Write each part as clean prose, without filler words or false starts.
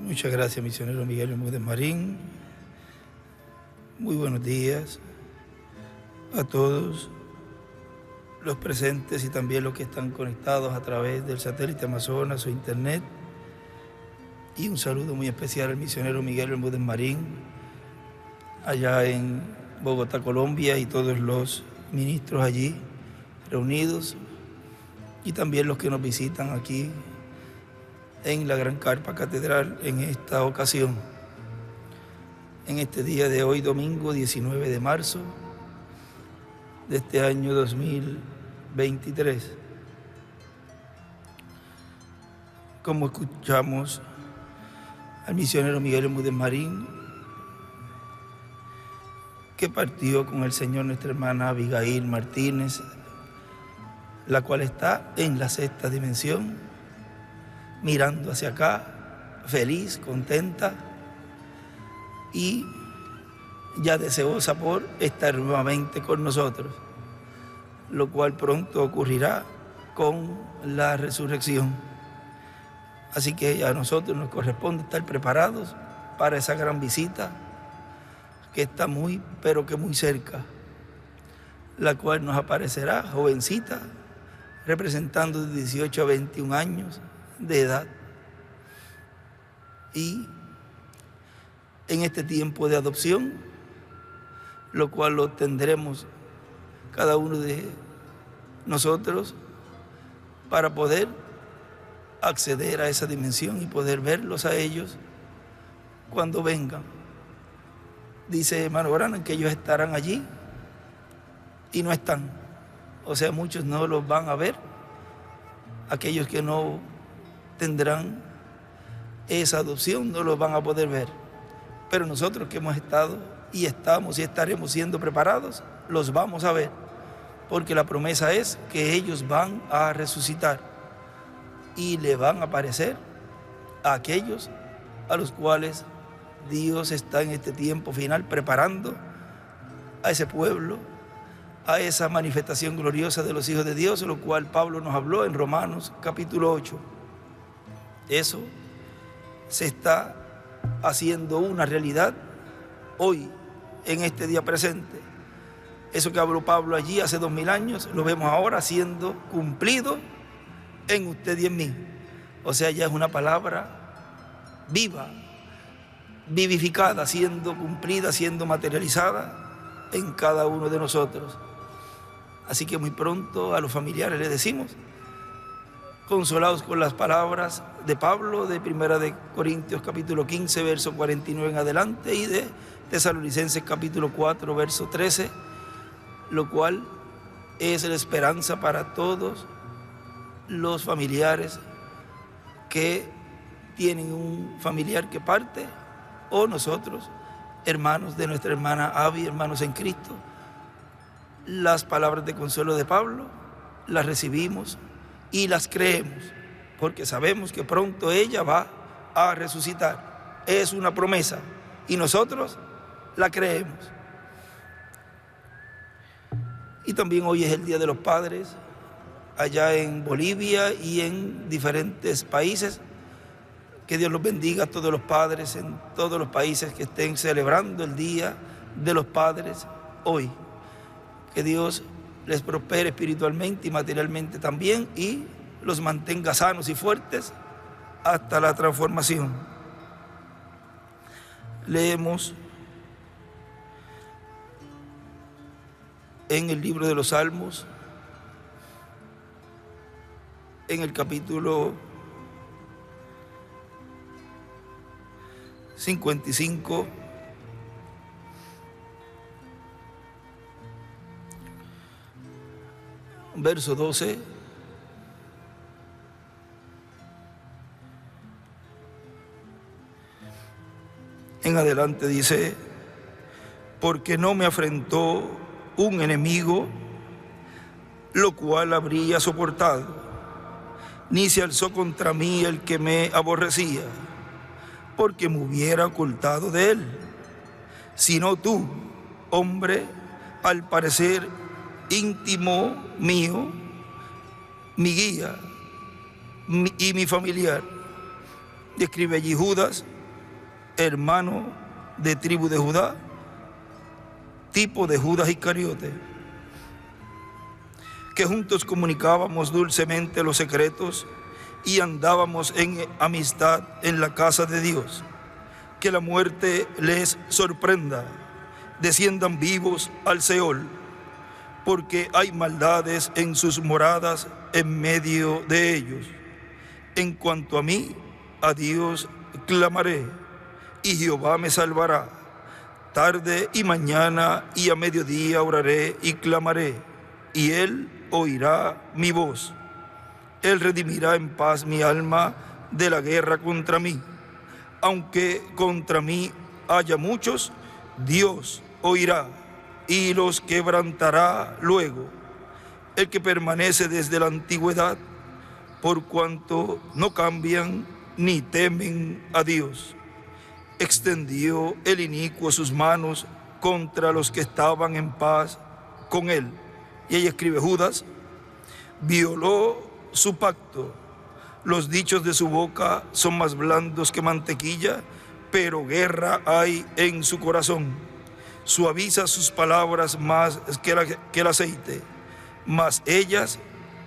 Muchas gracias, misionero Miguel Bermúdez Marín. Muy buenos días a todos los presentes y también los que están conectados a través del satélite Amazonas o internet. Y un saludo muy especial al misionero Miguel Bermúdez Marín, allá en Bogotá, Colombia, y todos los ministros allí reunidos, y también los que nos visitan aquí en la Gran Carpa Catedral en esta ocasión, en este día de hoy, domingo 19 de marzo de este año 2023. Como escuchamos al misionero Miguel Bermúdez Marín, que partió con el Señor nuestra hermana Abigail Martínez, la cual está en la sexta dimensión, mirando hacia acá, feliz, contenta y ya deseosa por estar nuevamente con nosotros, lo cual pronto ocurrirá con la resurrección. Así que a nosotros nos corresponde estar preparados para esa gran visita que está muy, pero que muy cerca, la cual nos aparecerá jovencita, representando de 18 a 21 años de edad. Y en este tiempo de adopción, lo cual lo tendremos cada uno de nosotros para poder acceder a esa dimensión y poder verlos a ellos cuando vengan. Dice hermano Branham que ellos estarán allí y no están. O sea, muchos no los van a ver, aquellos que no tendrán esa adopción no los van a poder ver. Pero nosotros que hemos estado y estamos y estaremos siendo preparados, los vamos a ver, porque la promesa es que ellos van a resucitar y le van a aparecer a aquellos a los cuales Dios está en este tiempo final preparando a ese pueblo, a esa manifestación gloriosa de los hijos de Dios, lo cual Pablo nos habló en Romanos capítulo 8. Eso se está haciendo una realidad hoy, en este día presente. Eso que habló Pablo allí hace 2000 años, lo vemos ahora siendo cumplido en usted y en mí. O sea, ya es una palabra viva, vivificada, siendo cumplida, siendo materializada en cada uno de nosotros. Así que muy pronto a los familiares les decimos, consolados con las palabras de Pablo de 1 de Corintios capítulo 15, verso 49 en adelante, y de Tesalonicenses capítulo 4, verso 13, lo cual es la esperanza para todos los familiares que tienen un familiar que parte, o nosotros, hermanos de nuestra hermana Abby, hermanos en Cristo. Las palabras de consuelo de Pablo las recibimos y las creemos, porque sabemos que pronto ella va a resucitar. Es una promesa y nosotros la creemos. Y también hoy es el Día de los Padres, allá en Bolivia y en diferentes países. Que Dios los bendiga a todos los padres en todos los países que estén celebrando el Día de los Padres hoy. Que Dios les prospere espiritualmente y materialmente también y los mantenga sanos y fuertes hasta la transformación. Leemos en el libro de los Salmos, en el capítulo 55, verso 12, en adelante dice: porque no me afrentó un enemigo, lo cual habría soportado, ni se alzó contra mí el que me aborrecía, porque me hubiera ocultado de él, sino tú, hombre, al parecer íntimo mío, mi guía y mi familiar. Describe allí Judas hermano de tribu de Judá, tipo de Judas Iscariote, que juntos comunicábamos dulcemente los secretos y andábamos en amistad en la casa de Dios. Que la muerte les sorprenda, desciendan vivos al Seol, porque hay maldades en sus moradas en medio de ellos. En cuanto a mí, a Dios clamaré, y Jehová me salvará. Tarde y mañana y a mediodía oraré y clamaré, y Él oirá mi voz. Él redimirá en paz mi alma de la guerra contra mí. Aunque contra mí haya muchos, Dios oirá y los quebrantará luego. El que permanece desde la antigüedad, por cuanto no cambian ni temen a Dios. Extendió el inicuo sus manos contra los que estaban en paz con él. Y ella escribe: Judas violó su pacto. Los dichos de su boca son más blandos que mantequilla, pero guerra hay en su corazón. Suaviza sus palabras más que el aceite, mas ellas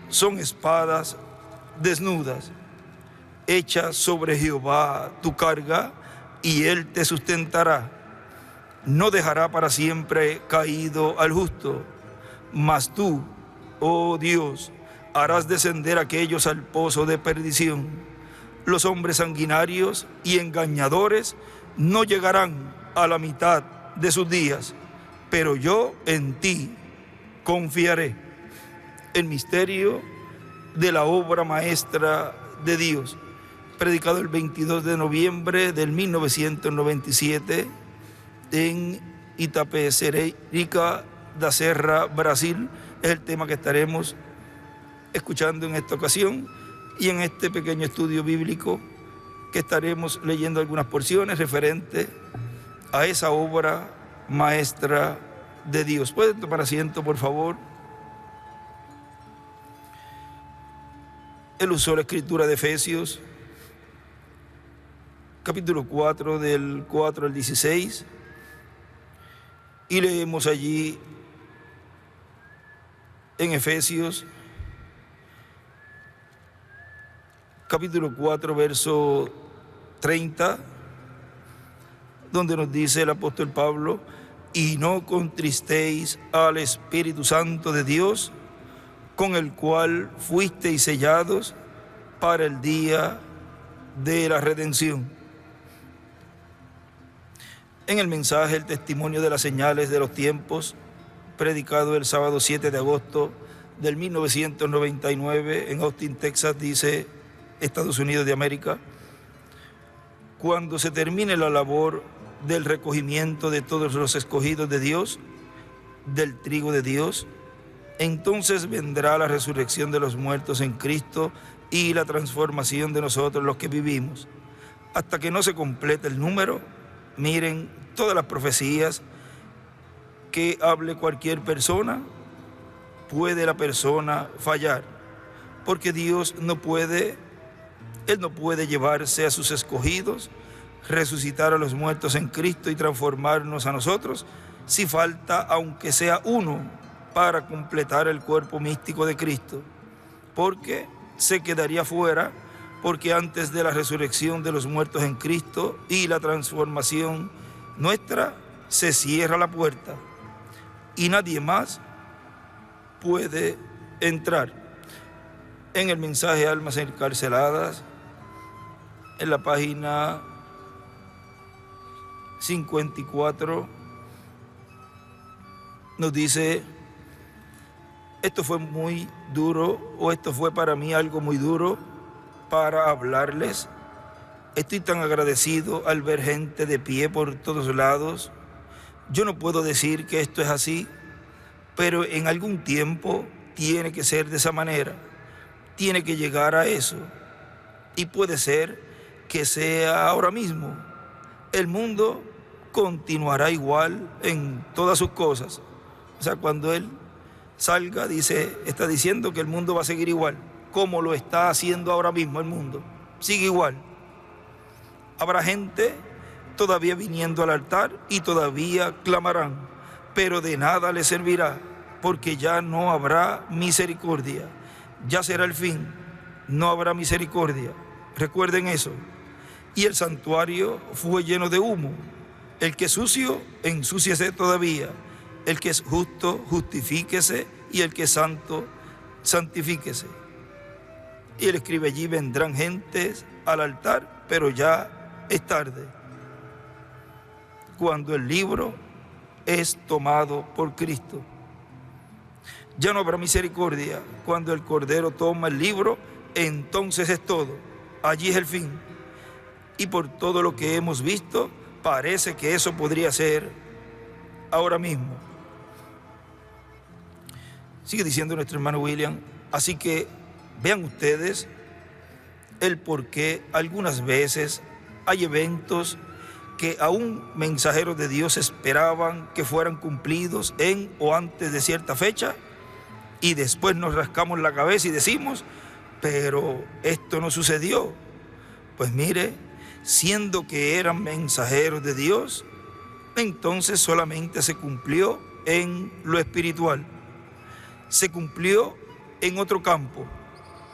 son espadas desnudas. Echa sobre Jehová tu carga, y Él te sustentará. No dejará para siempre caído al justo, mas tú, oh Dios, harás descender a aquellos al pozo de perdición. Los hombres sanguinarios y engañadores no llegarán a la mitad de sus días, pero yo en ti confiaré. El misterio de la obra maestra de Dios, predicado el 22 de noviembre del 1997 en Itapecerica da Serra, Brasil. Es el tema que estaremos escuchando en esta ocasión, y en este pequeño estudio bíblico que estaremos leyendo algunas porciones referentes a esa obra maestra de Dios. ¿Pueden tomar asiento, por favor? Él usó la escritura de Efesios, capítulo 4, del 4 al 16, y leemos allí en Efesios, capítulo 4, verso 30, donde nos dice el apóstol Pablo: y no contristéis al Espíritu Santo de Dios, con el cual fuisteis sellados para el día de la redención. En el mensaje El testimonio de las señales de los tiempos, predicado el sábado 7 de agosto del 1999 en Austin, Texas, dice: Estados Unidos de América: cuando se termine la labor del recogimiento de todos los escogidos de Dios, del trigo de Dios, entonces vendrá la resurrección de los muertos en Cristo y la transformación de nosotros los que vivimos. Hasta que no se complete el número, miren, todas las profecías que hable cualquier persona, puede la persona fallar, porque Dios no puede llevarse a sus escogidos, resucitar a los muertos en Cristo y transformarnos a nosotros, si falta aunque sea uno para completar el cuerpo místico de Cristo, porque se quedaría fuera, porque antes de la resurrección de los muertos en Cristo y la transformación nuestra, se cierra la puerta y nadie más puede entrar. En el mensaje Almas Encarceladas, en la página 54, nos dice: esto fue muy duro, o esto fue para mí algo muy duro para hablarles. Estoy tan agradecido al ver gente de pie por todos lados. Yo no puedo decir que esto es así, pero en algún tiempo tiene que ser de esa manera, tiene que llegar a eso, y puede ser que sea ahora mismo. El mundo continuará igual en todas sus cosas. O sea, cuando Él salga, está diciendo que el mundo va a seguir igual, como lo está haciendo ahora mismo. El mundo sigue igual. Habrá gente todavía viniendo al altar y todavía clamarán, pero de nada les servirá, porque ya no habrá misericordia. Ya será el fin, no habrá misericordia. Recuerden eso. Y el santuario fue lleno de humo. El que es sucio, ensúciese todavía. El que es justo, justifíquese, y el que es santo, santifíquese. Y él escribe allí: vendrán gentes al altar, pero ya es tarde, cuando el libro es tomado por Cristo. Ya no habrá misericordia. Cuando el Cordero toma el libro, entonces es todo. Allí es el fin. Y por todo lo que hemos visto, parece que eso podría ser ahora mismo. Sigue diciendo nuestro hermano William. Así que vean ustedes el por qué algunas veces hay eventos que aún mensajeros de Dios esperaban que fueran cumplidos en o antes de cierta fecha, y después nos rascamos la cabeza y decimos: pero esto no sucedió. Pues mire, siendo que eran mensajeros de Dios, entonces solamente se cumplió en lo espiritual. Se cumplió en otro campo,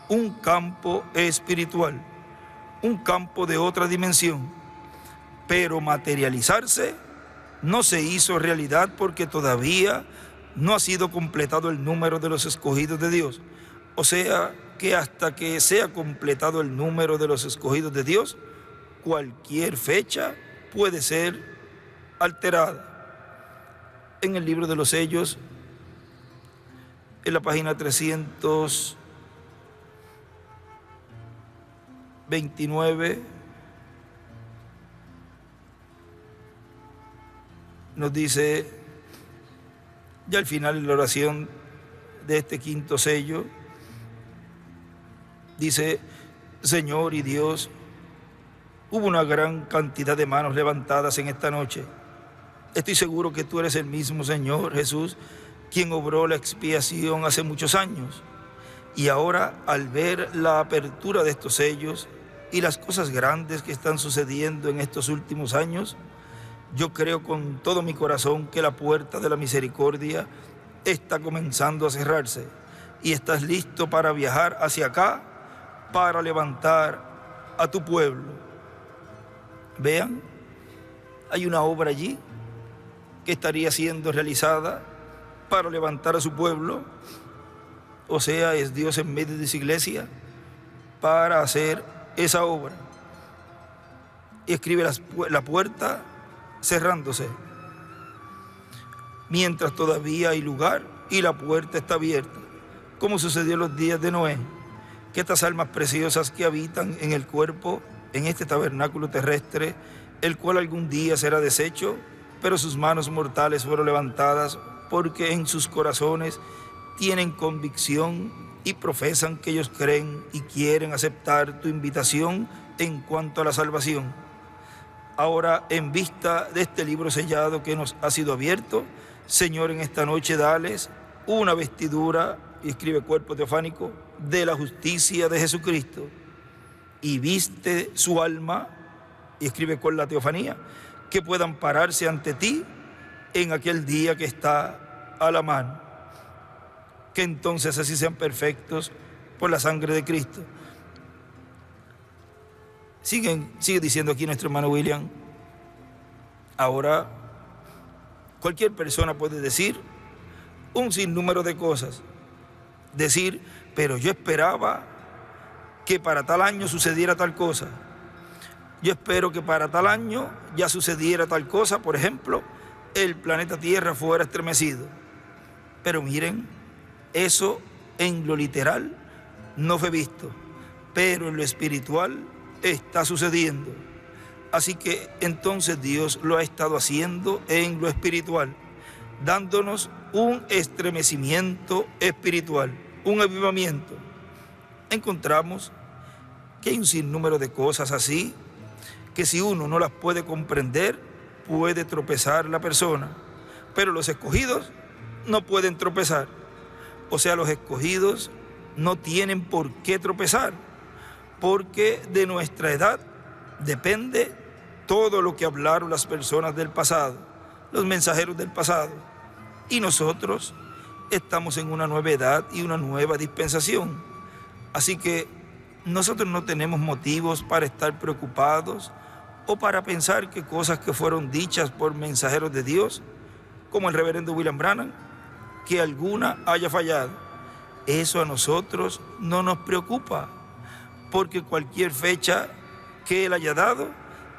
un campo espiritual, un campo de otra dimensión. Pero materializarse no se hizo realidad porque todavía no ha sido completado el número de los escogidos de Dios. O sea que hasta que sea completado el número de los escogidos de Dios, cualquier fecha puede ser alterada. En el libro de los sellos, en la página 329, nos dice, ya al final de la oración de este quinto sello, dice: Señor y Dios, hubo una gran cantidad de manos levantadas en esta noche. Estoy seguro que tú eres el mismo Señor Jesús, quien obró la expiación hace muchos años. Y ahora, al ver la apertura de estos sellos y las cosas grandes que están sucediendo en estos últimos años, yo creo con todo mi corazón que la puerta de la misericordia está comenzando a cerrarse y estás listo para viajar hacia acá, para levantar a tu pueblo. Vean, hay una obra allí que estaría siendo realizada para levantar a su pueblo. O sea, es Dios en medio de su iglesia para hacer esa obra. Y escribe la puerta cerrándose, mientras todavía hay lugar y la puerta está abierta, como sucedió en los días de Noé, que estas almas preciosas que habitan en el cuerpo, en este tabernáculo terrestre, el cual algún día será deshecho, pero sus manos mortales fueron levantadas porque en sus corazones tienen convicción y profesan que ellos creen y quieren aceptar tu invitación en cuanto a la salvación. Ahora, en vista de este libro sellado que nos ha sido abierto, Señor, en esta noche dales una vestidura, y escribe cuerpo teofánico, de la justicia de Jesucristo, y viste su alma, y escribe con la teofanía, que puedan pararse ante ti en aquel día que está a la mano. Que entonces así sean perfectos por la sangre de Cristo. Sigue diciendo aquí nuestro hermano William. Ahora, cualquier persona puede decir un sinnúmero de cosas. Decir, pero yo esperaba que para tal año sucediera tal cosa. Yo espero que para tal año ya sucediera tal cosa. Por ejemplo, el planeta Tierra fuera estremecido. Pero miren, eso en lo literal no fue visto, pero en lo espiritual está sucediendo. Así que entonces Dios lo ha estado haciendo en lo espiritual, dándonos un estremecimiento espiritual, un avivamiento. Encontramos que hay un sinnúmero de cosas así, que si uno no las puede comprender, puede tropezar la persona. Pero los escogidos no pueden tropezar. O sea, los escogidos no tienen por qué tropezar, porque de nuestra edad depende todo lo que hablaron las personas del pasado, los mensajeros del pasado. Y nosotros estamos en una nueva edad y una nueva dispensación. Así que nosotros no tenemos motivos para estar preocupados o para pensar que cosas que fueron dichas por mensajeros de Dios, como el reverendo William Branham, que alguna haya fallado. Eso a nosotros no nos preocupa, porque cualquier fecha que él haya dado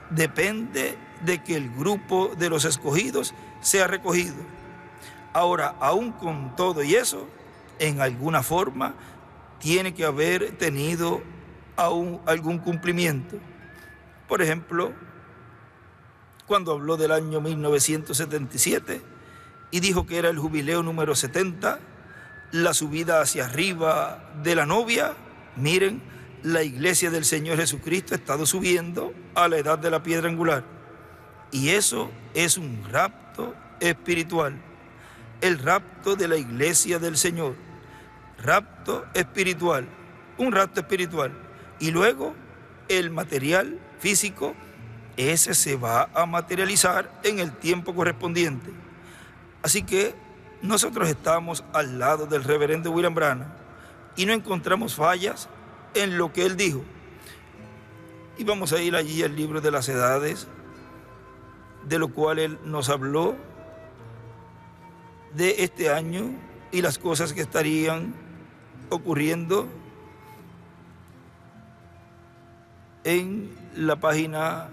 depende de que el grupo de los escogidos sea recogido. Ahora, aún con todo y eso, en alguna forma tiene que haber tenido aún algún cumplimiento. Por ejemplo, cuando habló del año 1977 y dijo que era el jubileo número 70, la subida hacia arriba de la novia, miren, la iglesia del Señor Jesucristo ha estado subiendo a la edad de la piedra angular. Y eso es un rapto espiritual, el rapto de la iglesia del Señor, rapto espiritual, un rapto espiritual. Y luego el material físico, ese se va a materializar en el tiempo correspondiente. Así que nosotros estamos al lado del reverendo William Branham y no encontramos fallas en lo que él dijo. Y vamos a ir allí al libro de las edades, de lo cual él nos habló de este año y las cosas que estarían ocurriendo en la página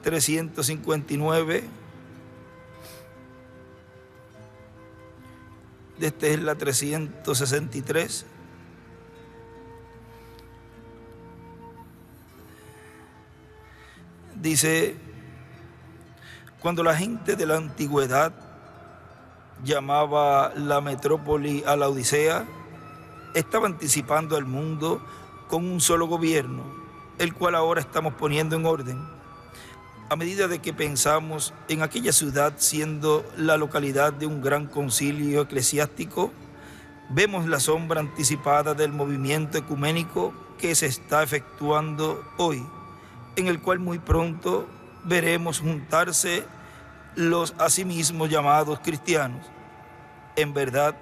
359. Esta es la 363. Dice: cuando la gente de la antigüedad llamaba la metrópoli a la Odisea, estaba anticipando al mundo con un solo gobierno, el cual ahora estamos poniendo en orden. A medida de que pensamos en aquella ciudad siendo la localidad de un gran concilio eclesiástico, vemos la sombra anticipada del movimiento ecuménico que se está efectuando hoy, en el cual muy pronto veremos juntarse los asimismos llamados cristianos. En verdad,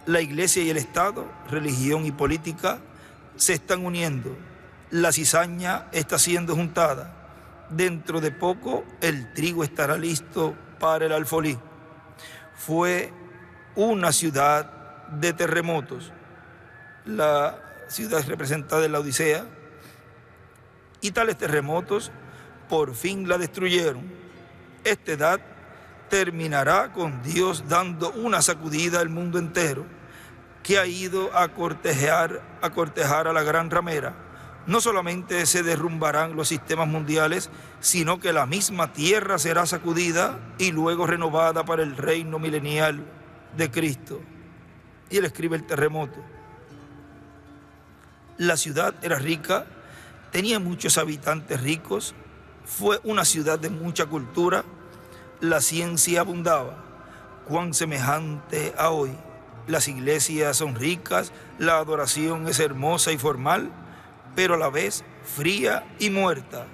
la Iglesia y el Estado, religión y política, se están uniendo. La cizaña está siendo juntada. Dentro de poco el trigo estará listo para el alfolí. Fue una ciudad de terremotos, la ciudad representada en la Odisea, y tales terremotos por fin la destruyeron. Esta edad terminará con Dios dando una sacudida al mundo entero, que ha ido a cortejar a la gran ramera. No solamente se derrumbarán los sistemas mundiales, sino que la misma tierra será sacudida y luego renovada para el reino milenial de Cristo. Y él escribe el terremoto. La ciudad era rica, tenía muchos habitantes ricos, fue una ciudad de mucha cultura, la ciencia abundaba. Cuán semejante a hoy. Las iglesias son ricas, la adoración es hermosa y formal, pero a la vez fría y muerta.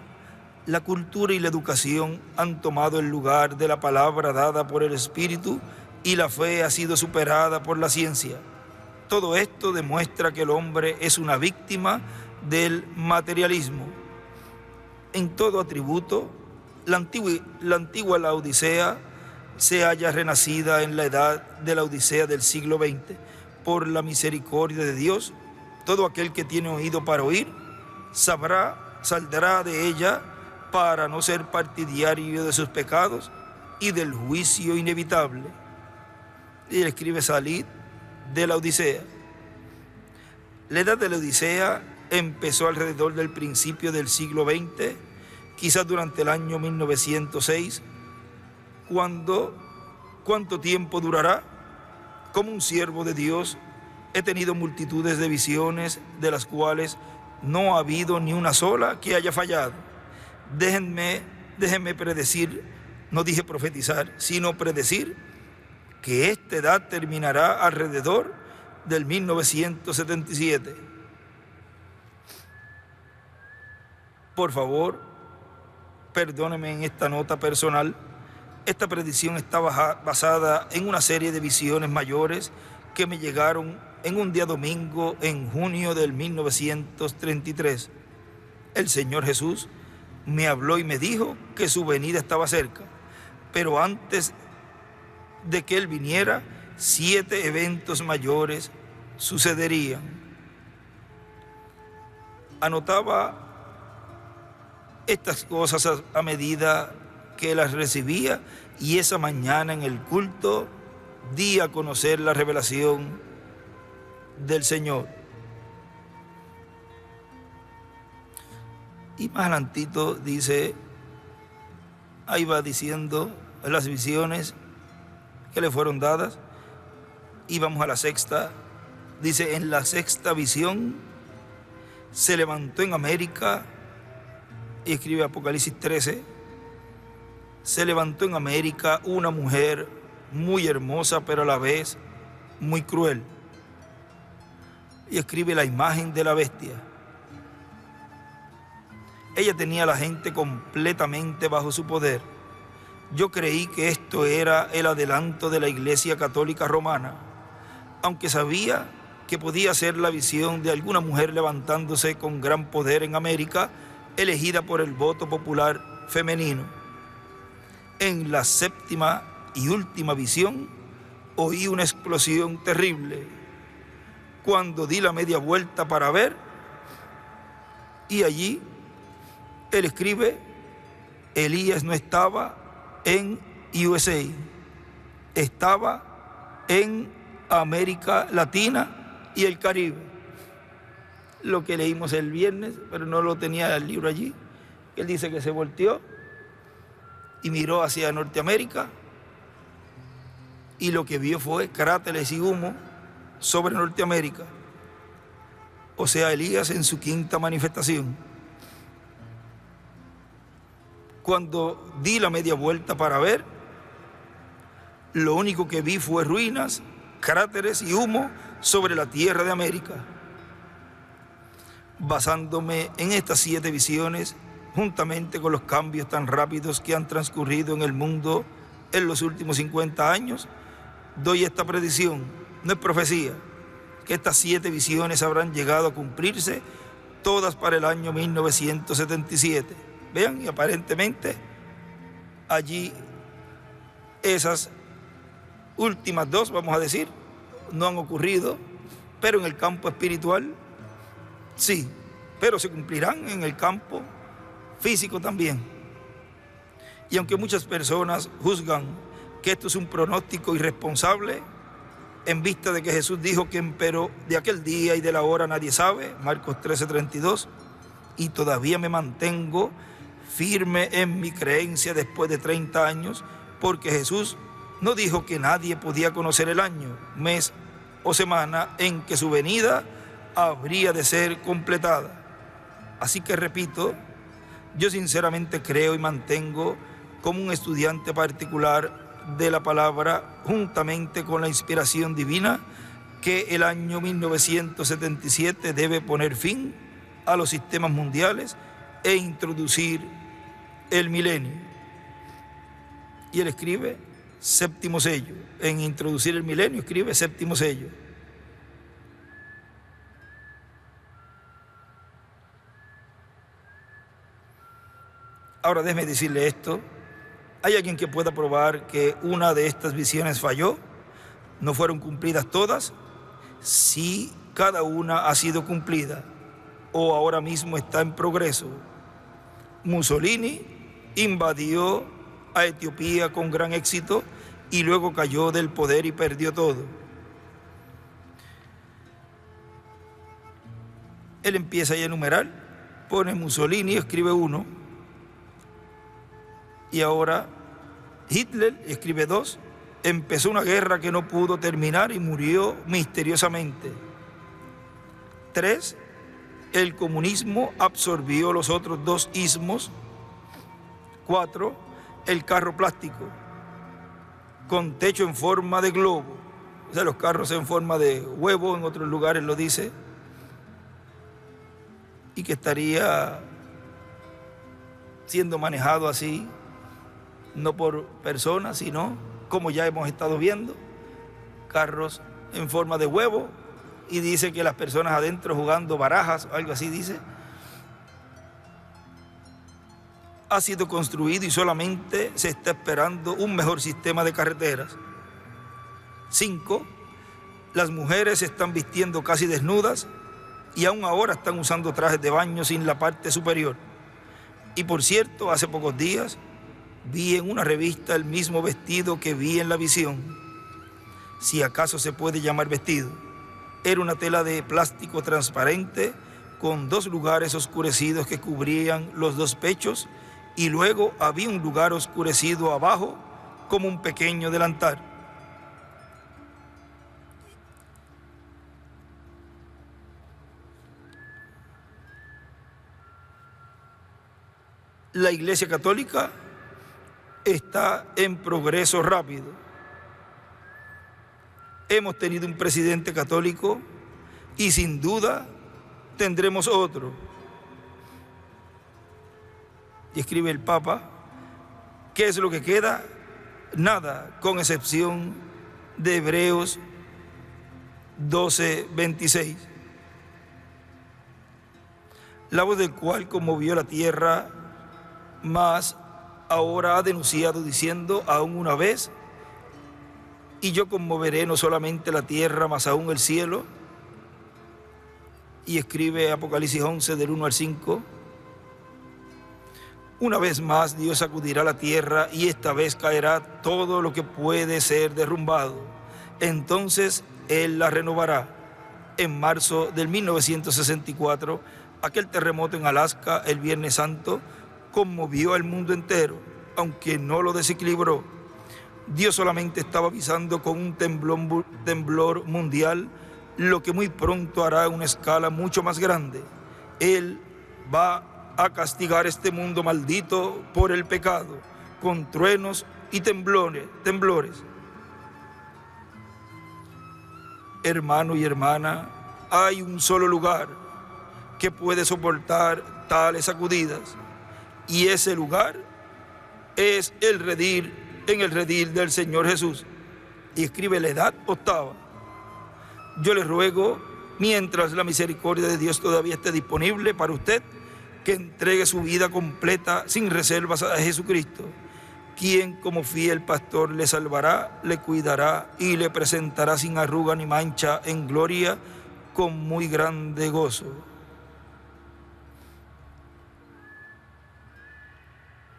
La cultura y la educación han tomado el lugar de la palabra dada por el Espíritu y la fe ha sido superada por la ciencia. Todo esto demuestra que el hombre es una víctima del materialismo. En todo atributo, la antigua Laodicea se halla renacida en la edad de la Odisea del siglo XX. Por la misericordia de Dios, todo aquel que tiene oído para oír, saldrá de ella para no ser partidario de sus pecados y del juicio inevitable. Y él escribe: salid de la Odisea. La edad de la Odisea empezó alrededor del principio del siglo XX, quizás durante el año 1906. ¿Cuánto tiempo durará? Como un siervo de Dios, he tenido multitudes de visiones, de las cuales no ha habido ni una sola que haya fallado. Déjenme predecir, no dije profetizar, sino predecir que esta edad terminará alrededor del 1977. Por favor, perdóneme en esta nota personal. Esta predicción está basada en una serie de visiones mayores que me llegaron en un día domingo en junio del 1933. El Señor Jesús me habló y me dijo que su venida estaba cerca, pero antes de que Él viniera, 7 eventos mayores sucederían. Anotaba estas cosas a medida que las recibía, y esa mañana en el culto di a conocer la revelación del Señor. Y más adelantito dice, ahí va diciendo las visiones que le fueron dadas, y vamos a la sexta. Dice, en la sexta visión se levantó en América, y escribe Apocalipsis 13, se levantó en América una mujer muy hermosa, pero a la vez muy cruel. Y escribe la imagen de la bestia. Ella tenía a la gente completamente bajo su poder. Yo creí que esto era el adelanto de la Iglesia Católica Romana, aunque sabía que podía ser la visión de alguna mujer levantándose con gran poder en América, elegida por el voto popular femenino. En la séptima y última visión, oí una explosión terrible. Cuando di la media vuelta para ver, y allí él escribe, Elías no estaba en USA, estaba en América Latina y el Caribe. Lo que leímos el viernes, pero no lo tenía el libro allí. Él dice que se volteó y miró hacia Norteamérica, y lo que vio fue cráteres y humo sobre Norteamérica. O sea, Elías en su quinta manifestación. Cuando di la media vuelta para ver, lo único que vi fue ruinas, cráteres y humo sobre la tierra de América. Basándome en estas 7 visiones, juntamente con los cambios tan rápidos que han transcurrido en el mundo en los últimos 50 años, doy esta predicción, no es profecía, que estas 7 visiones habrán llegado a cumplirse todas para el año 1977. Vean, y aparentemente allí esas últimas 2, vamos a decir, no han ocurrido, pero en el campo espiritual sí, pero se cumplirán en el campo físico también. Y aunque muchas personas juzgan que esto es un pronóstico irresponsable, en vista de que Jesús dijo que pero de aquel día y de la hora nadie sabe, Marcos 13:32, y todavía me mantengo firme en mi creencia después de 30 años, porque Jesús no dijo que nadie podía conocer el año, mes o semana en que su venida habría de ser completada. Así que repito, yo sinceramente creo y mantengo como un estudiante particular de la palabra, juntamente con la inspiración divina, que el año 1977 debe poner fin a los sistemas mundiales e introducir el milenio. Y él escribe séptimo sello. En introducir el milenio escribe séptimo sello. Ahora déjeme decirle esto. ¿Hay alguien que pueda probar que una de estas visiones falló? ¿No fueron cumplidas todas? Sí, cada una ha sido cumplida o ahora mismo está en progreso. Mussolini invadió a Etiopía con gran éxito y luego cayó del poder y perdió todo. Él empieza a enumerar, pone Mussolini, escribe 1, y ahora Hitler escribe 2, empezó una guerra que no pudo terminar y murió misteriosamente. 3, el comunismo absorbió los otros 2 ismos. 4, el carro plástico, con techo en forma de globo. O sea, los carros en forma de huevo, en otros lugares lo dice, y que estaría siendo manejado así, no por personas, sino, como ya hemos estado viendo, carros en forma de huevo, y dice que las personas adentro jugando barajas, o algo así dice. Ha sido construido y solamente se está esperando un mejor sistema de carreteras. 5. Las mujeres se están vistiendo casi desnudas y aún ahora están usando trajes de baño sin la parte superior. Y por cierto, hace pocos días vi en una revista el mismo vestido que vi en la visión, si acaso se puede llamar vestido. Era una tela de plástico transparente con 2 lugares oscurecidos que cubrían los 2 pechos, y luego había un lugar oscurecido abajo como un pequeño delantal. La Iglesia Católica está en progreso rápido. Hemos tenido un presidente católico y sin duda tendremos otro. Y escribe el Papa, ¿qué es lo que queda? Nada, con excepción de Hebreos 12:26. La voz del cual conmovió la tierra, mas ahora ha denunciado diciendo aún una vez, y yo conmoveré no solamente la tierra, mas aún el cielo. Y escribe Apocalipsis 11 del 1 al 5. Una vez más Dios sacudirá la tierra y esta vez caerá todo lo que puede ser derrumbado. Entonces Él la renovará. En marzo del 1964, aquel terremoto en Alaska el Viernes Santo conmovió al mundo entero, aunque no lo desequilibró. Dios solamente estaba avisando con un temblor mundial lo que muy pronto hará a una escala mucho más grande. Él va a castigar este mundo maldito por el pecado, con truenos y temblores. Hermano y hermana, hay un solo lugar que puede soportar tales sacudidas, y ese lugar es en el redil del Señor Jesús. Y escribe la edad octava. Yo le ruego, mientras la misericordia de Dios todavía esté disponible para usted, que entregue su vida completa sin reservas a Jesucristo, quien como fiel pastor le salvará, le cuidará y le presentará sin arruga ni mancha en gloria con muy grande gozo.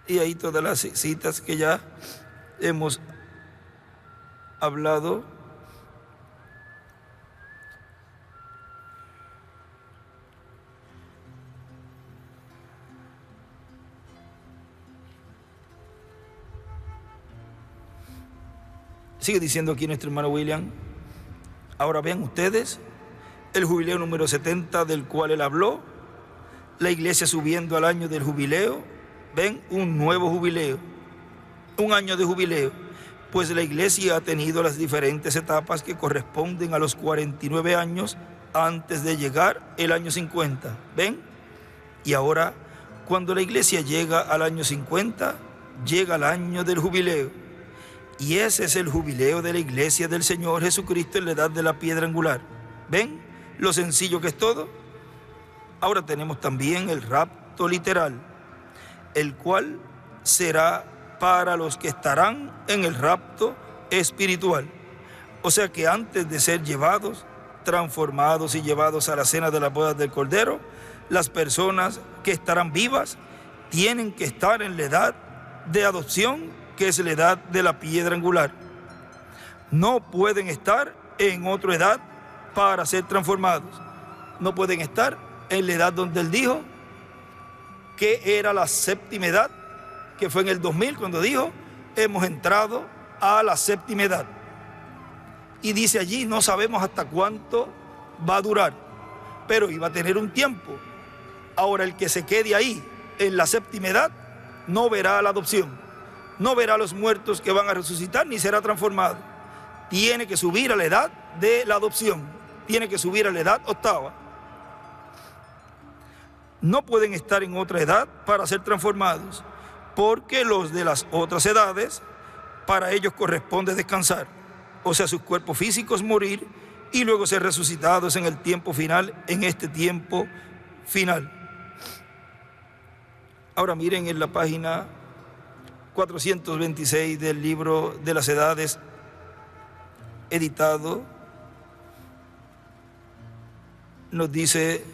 Y ahí todas las citas que ya hemos hablado. Sigue diciendo aquí nuestro hermano William. Ahora vean ustedes el jubileo número 70 del cual él habló, la iglesia subiendo al año del jubileo. Ven, un nuevo jubileo, un año de jubileo, pues la iglesia ha tenido las diferentes etapas que corresponden a los 49 años antes de llegar el año 50. ¿Ven? Y ahora, cuando la iglesia llega al año 50, llega el año del jubileo. Y ese es el jubileo de la iglesia del Señor Jesucristo en la edad de la piedra angular. ¿Ven lo sencillo que es todo? Ahora tenemos también el rapto literal, el cual será para los que estarán en el rapto espiritual. O sea que antes de ser llevados, transformados y llevados a la cena de las bodas del Cordero, las personas que estarán vivas tienen que estar en la edad de adopción, que es la edad de la piedra angular. No pueden estar en otra edad para ser transformados. No pueden estar en la edad donde él dijo que era la séptima edad, que fue en el 2000 cuando dijo, hemos entrado a la séptima edad. Y dice allí, no sabemos hasta cuánto va a durar, pero iba a tener un tiempo. Ahora el que se quede ahí en la séptima edad no verá la adopción, no verá a los muertos que van a resucitar, ni será transformado. Tiene que subir a la edad de la adopción, tiene que subir a la edad octava. no pueden estar en otra edad para ser transformados, porque los de las otras edades, para ellos corresponde descansar, o sea, sus cuerpos físicos morir y luego ser resucitados en el tiempo final, en este tiempo final. Ahora miren en la página 426 del libro de las edades, editado, nos dice: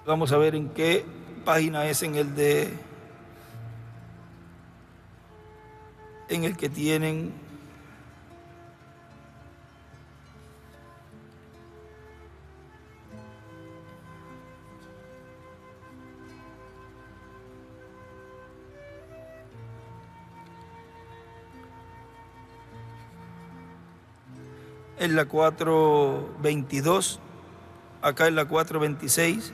vamos a ver en qué página es en el que tienen en la 422, acá en la 426.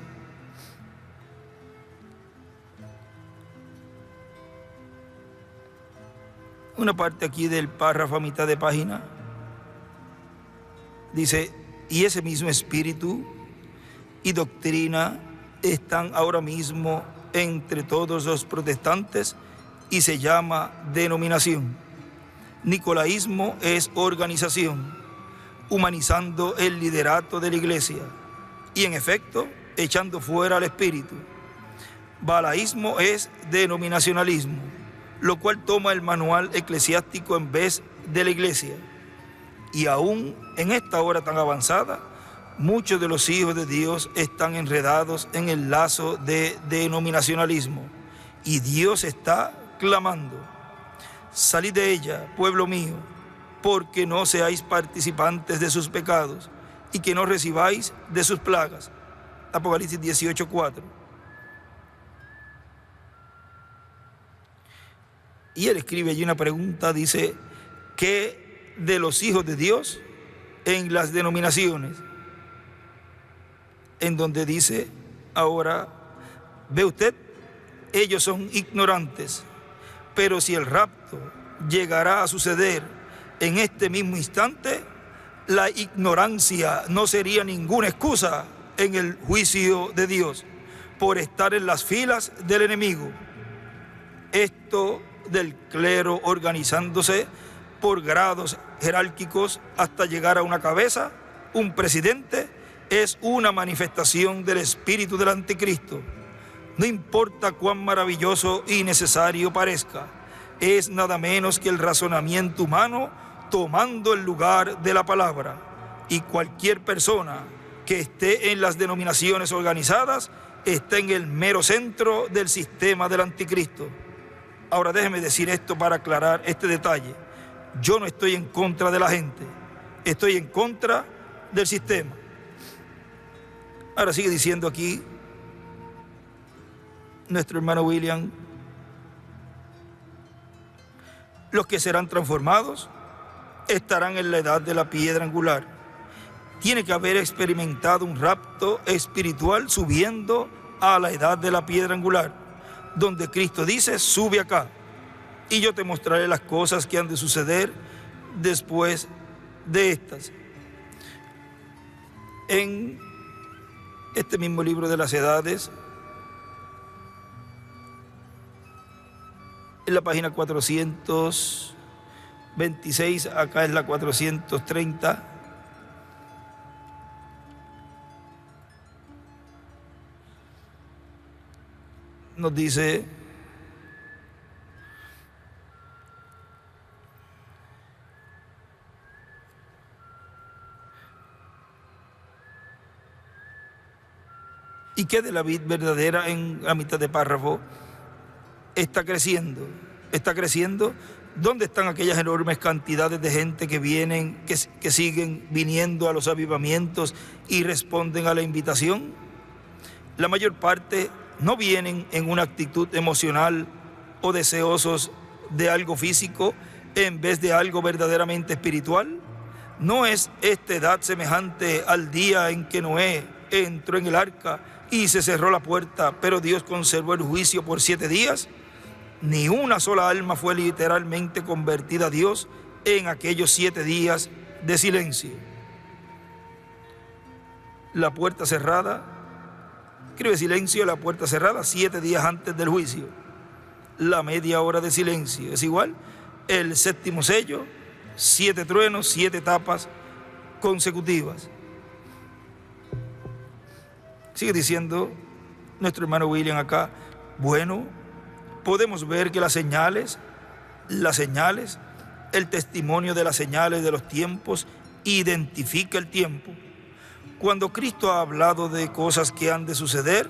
Una parte aquí del párrafo a mitad de página dice: y ese mismo espíritu y doctrina están ahora mismo entre todos los protestantes y se llama denominación. Nicolaísmo es organización, humanizando el liderato de la iglesia y en efecto echando fuera al espíritu. Balaísmo es denominacionalismo, lo cual toma el manual eclesiástico en vez de la iglesia. Y aún en esta hora tan avanzada, muchos de los hijos de Dios están enredados en el lazo de denominacionalismo. Y Dios está clamando: salid de ella, pueblo mío, porque no seáis participantes de sus pecados y que no recibáis de sus plagas. Apocalipsis 18:4. Y él escribe allí una pregunta, dice: ¿qué de los hijos de Dios en las denominaciones? En donde dice ahora: ve usted, ellos son ignorantes, pero si el rapto llegará a suceder en este mismo instante, la ignorancia no sería ninguna excusa en el juicio de Dios por estar en las filas del enemigo. Esto del clero organizándose por grados jerárquicos hasta llegar a una cabeza, un presidente, es una manifestación del espíritu del anticristo. No importa cuán maravilloso y necesario parezca, es nada menos que el razonamiento humano tomando el lugar de la palabra. Y cualquier persona que esté en las denominaciones organizadas está en el mero centro del sistema del anticristo. Ahora déjeme decir esto para aclarar este detalle. Yo no estoy en contra de la gente, estoy en contra del sistema. Ahora sigue diciendo aquí nuestro hermano William: los que serán transformados estarán en la edad de la piedra angular. Tiene que haber experimentado un rapto espiritual subiendo a la edad de la piedra angular, donde Cristo dice: sube acá y yo te mostraré las cosas que han de suceder después de estas. En este mismo libro de las edades, en la página 426, acá es la 430, nos dice: ¿y qué de la vid verdadera? En la mitad de párrafo, está creciendo. Está creciendo. ¿Dónde están aquellas enormes cantidades de gente que vienen, que siguen viniendo a los avivamientos y responden a la invitación? La mayor parte no vienen en una actitud emocional o deseosos de algo físico en vez de algo verdaderamente espiritual. ¿No es esta edad semejante al día en que Noé entró en el arca y se cerró la puerta, pero Dios conservó el juicio por 7 días? Ni una sola alma fue literalmente convertida a Dios en aquellos 7 días de silencio. La puerta cerrada, escribe silencio, la puerta cerrada 7 días antes del juicio. La media hora de silencio es igual. El séptimo sello, 7 truenos, 7 etapas consecutivas. Sigue diciendo nuestro hermano William acá, bueno, podemos ver que las señales, el testimonio de las señales de los tiempos identifica el tiempo. Cuando Cristo ha hablado de cosas que han de suceder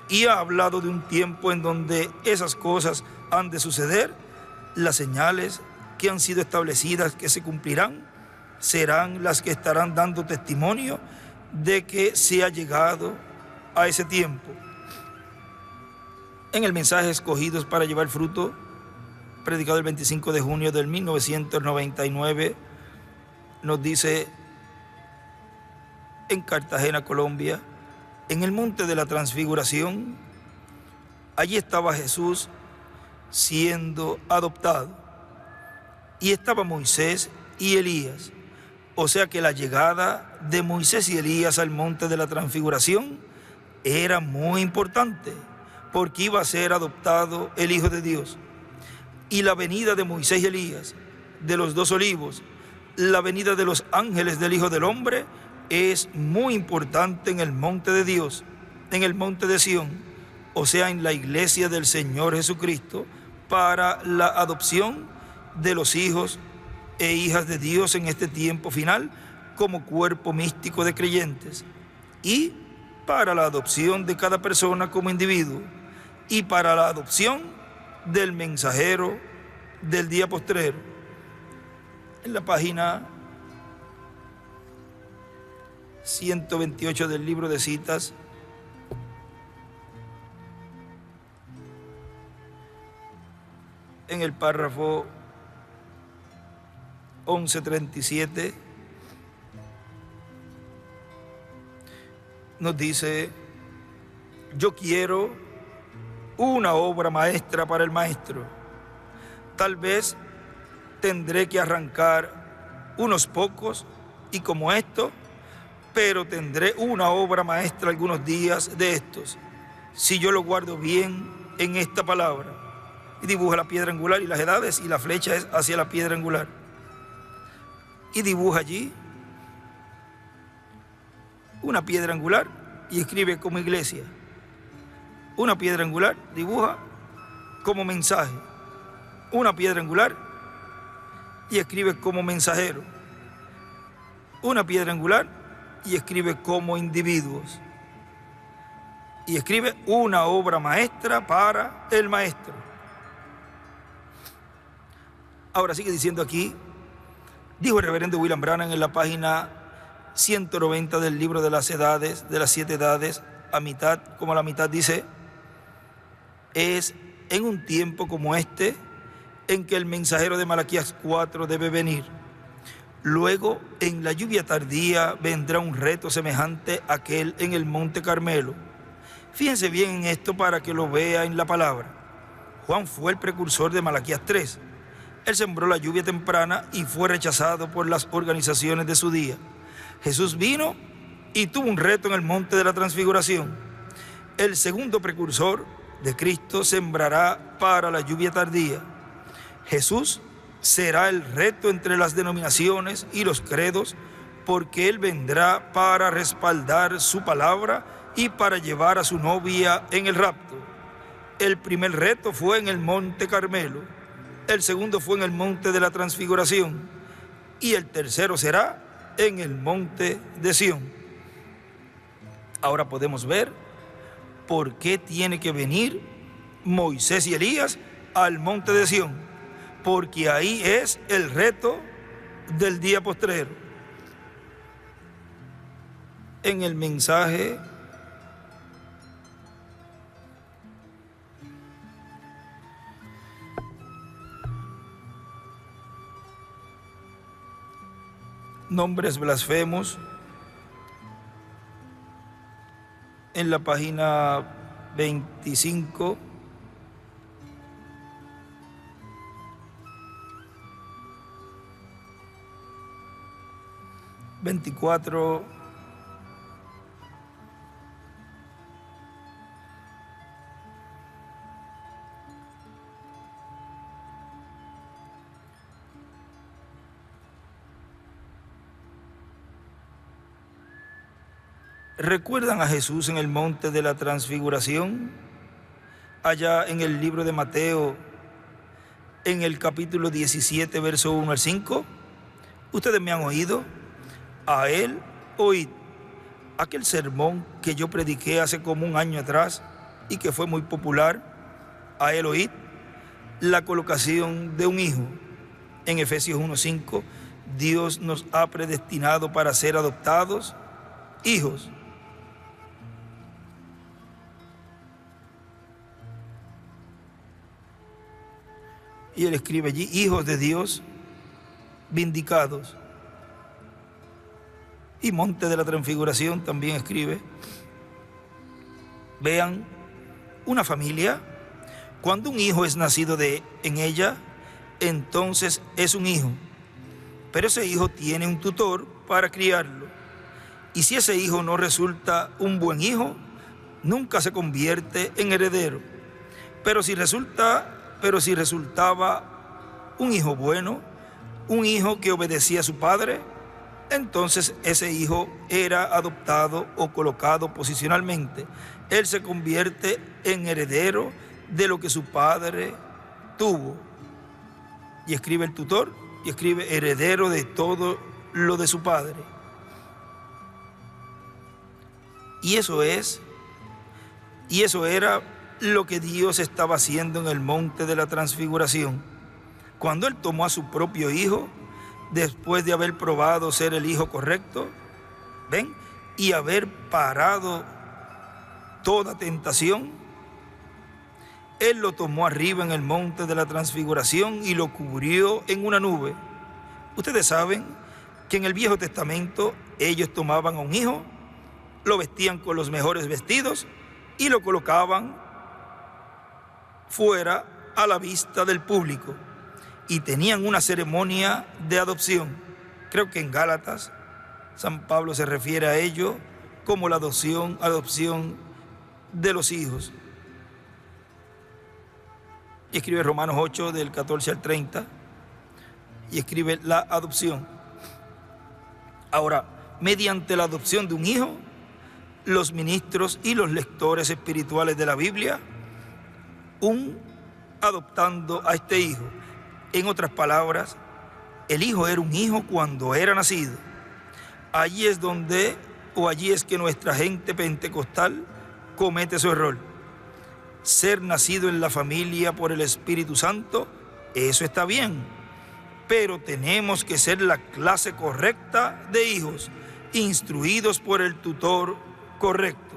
y ha hablado de un tiempo en donde esas cosas han de suceder, las señales que han sido establecidas que se cumplirán serán las que estarán dando testimonio de que se ha llegado a ese tiempo. En el mensaje Escogidos para llevar fruto, predicado el 25 de junio del 1999, nos dice: en Cartagena, Colombia, en el monte de la Transfiguración, allí estaba Jesús siendo adoptado, y estaba Moisés y Elías. O sea que la llegada de Moisés y Elías al monte de la Transfiguración era muy importante, porque iba a ser adoptado el Hijo de Dios. Y la venida de Moisés y Elías, de los 2 olivos, la venida de los ángeles del Hijo del Hombre, es muy importante en el monte de Dios, en el monte de Sión, o sea, en la iglesia del Señor Jesucristo, para la adopción de los hijos e hijas de Dios en este tiempo final, como cuerpo místico de creyentes, y para la adopción de cada persona como individuo, y para la adopción del mensajero del día postrero. En la página 128 del libro de citas, en el párrafo 1137, nos dice: yo quiero una obra maestra para el maestro. Tal vez tendré que arrancar unos pocos y como esto, pero tendré una obra maestra algunos días de estos, si yo lo guardo bien en esta palabra. Y dibuja la piedra angular y las edades, y la flecha es hacia la piedra angular. Y dibuja allí una piedra angular y escribe como iglesia. Una piedra angular dibuja como mensaje. Una piedra angular y escribe como mensajero. Una piedra angular y escribe como individuos. Y escribe una obra maestra para el maestro. Ahora sigue diciendo aquí, dijo el reverendo William Branham en la página 190 del libro de las edades, de las 7 edades, a mitad, como la mitad dice: es en un tiempo como este en que el mensajero de Malaquías 4 debe venir. Luego, en la lluvia tardía, vendrá un reto semejante a aquel en el monte Carmelo. Fíjense bien en esto para que lo vea en la palabra. Juan fue el precursor de Malaquías 3. Él sembró la lluvia temprana y fue rechazado por las organizaciones de su día. Jesús vino y tuvo un reto en el monte de la Transfiguración. El segundo precursor de Cristo sembrará para la lluvia tardía. Jesús será el reto entre las denominaciones y los credos, porque Él vendrá para respaldar su palabra y para llevar a su novia en el rapto. El primer reto fue en el monte Carmelo, el segundo fue en el monte de la Transfiguración y el tercero será en el monte de Sión. Ahora podemos ver por qué tiene que venir Moisés y Elías al monte de Sión, porque ahí es el reto del día postrero. En el mensaje Nombres blasfemos, en la página 25, 24, ¿recuerdan a Jesús en el monte de la transfiguración? Allá en el libro de Mateo, en el capítulo 17, verso 1 al 5. Ustedes me han oído, a él oíd. Aquel sermón que yo prediqué hace como un año atrás y que fue muy popular, a él oíd, la colocación de un hijo. En Efesios 1:5, Dios nos ha predestinado para ser adoptados hijos. Y él escribe allí, hijos de Dios, vindicados. Y monte de la transfiguración también escribe, vean, una familia, cuando un hijo es nacido en ella, entonces es un hijo. Pero ese hijo tiene un tutor para criarlo. Y si ese hijo no resulta un buen hijo, nunca se convierte en heredero. Pero si resultaba un hijo bueno, un hijo que obedecía a su padre, entonces ese hijo era adoptado o colocado posicionalmente. Él se convierte en heredero de lo que su padre tuvo. Y escribe el tutor, y escribe heredero de todo lo de su padre. Y eso era lo que Dios estaba haciendo en el monte de la transfiguración. Cuando Él tomó a su propio hijo, después de haber probado ser el hijo correcto, ¿ven? Y haber parado toda tentación, Él lo tomó arriba en el monte de la transfiguración y lo cubrió en una nube. Ustedes saben que en el Viejo Testamento ellos tomaban a un hijo, lo vestían con los mejores vestidos y lo colocaban fuera a la vista del público y tenían una ceremonia de adopción. Creo que en Gálatas San Pablo se refiere a ello como la adopción de los hijos. Y escribe Romanos 8 del 14 al 30 y escribe la adopción. Ahora, mediante la adopción de un hijo, los ministros y los lectores espirituales de la Biblia, adoptando a este hijo. En otras palabras, el hijo era un hijo cuando era nacido. Allí es que nuestra gente pentecostal comete su error. Ser nacido en la familia por el Espíritu Santo, eso está bien, pero tenemos que ser la clase correcta de hijos, instruidos por el tutor correcto.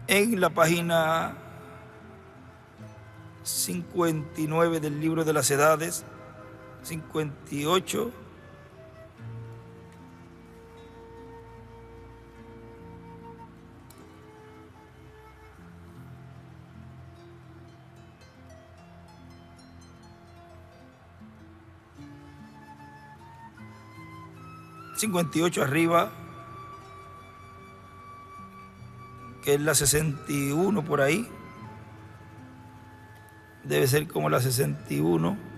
En la página 59 del libro de las edades, 58, arriba, que es la 61 por ahí, debe ser como la 61.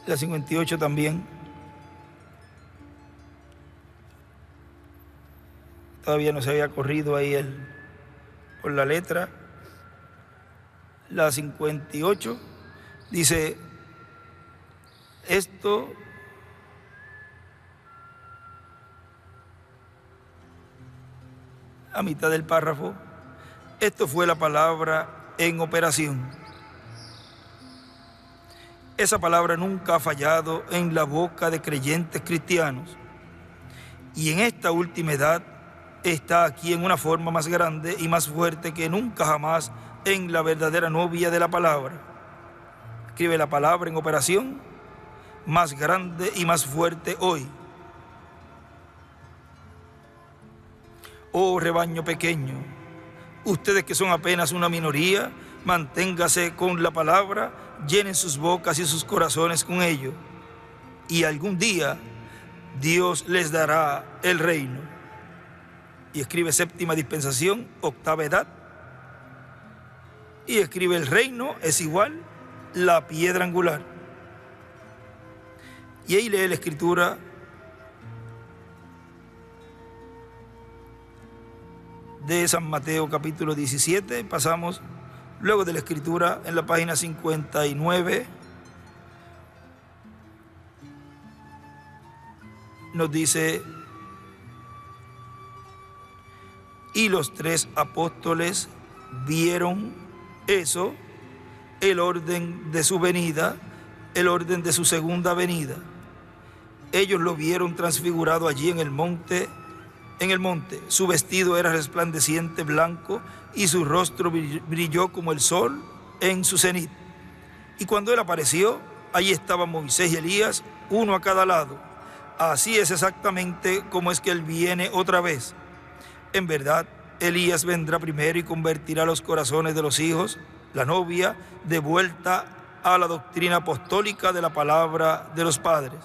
La 58 también. Todavía no se había corrido ahí por la letra. La 58 dice esto: a mitad del párrafo, esto fue la palabra en operación. Esa palabra nunca ha fallado en la boca de creyentes cristianos. Y en esta última edad está aquí en una forma más grande y más fuerte que nunca jamás en la verdadera novia de la palabra. Escribe la palabra en operación, más grande y más fuerte hoy. Oh rebaño pequeño, ustedes que son apenas una minoría, manténgase con la palabra, llenen sus bocas y sus corazones con ello, y algún día Dios les dará el reino. Y escribe séptima dispensación, octava edad, y escribe: el reino es igual la piedra angular. Y ahí lee la escritura de San Mateo capítulo 17, pasamos luego de la escritura en la página 59, nos dice: y los 3 apóstoles vieron eso, el orden de su venida, el orden de su segunda venida. Ellos lo vieron transfigurado allí en el monte. Su vestido era resplandeciente blanco y su rostro brilló como el sol en su cenit. Y cuando él apareció, allí estaban Moisés y Elías, uno a cada lado. Así es exactamente como es que él viene otra vez. En verdad, Elías vendrá primero y convertirá los corazones de los hijos, la novia, de vuelta a la doctrina apostólica de la palabra de los padres.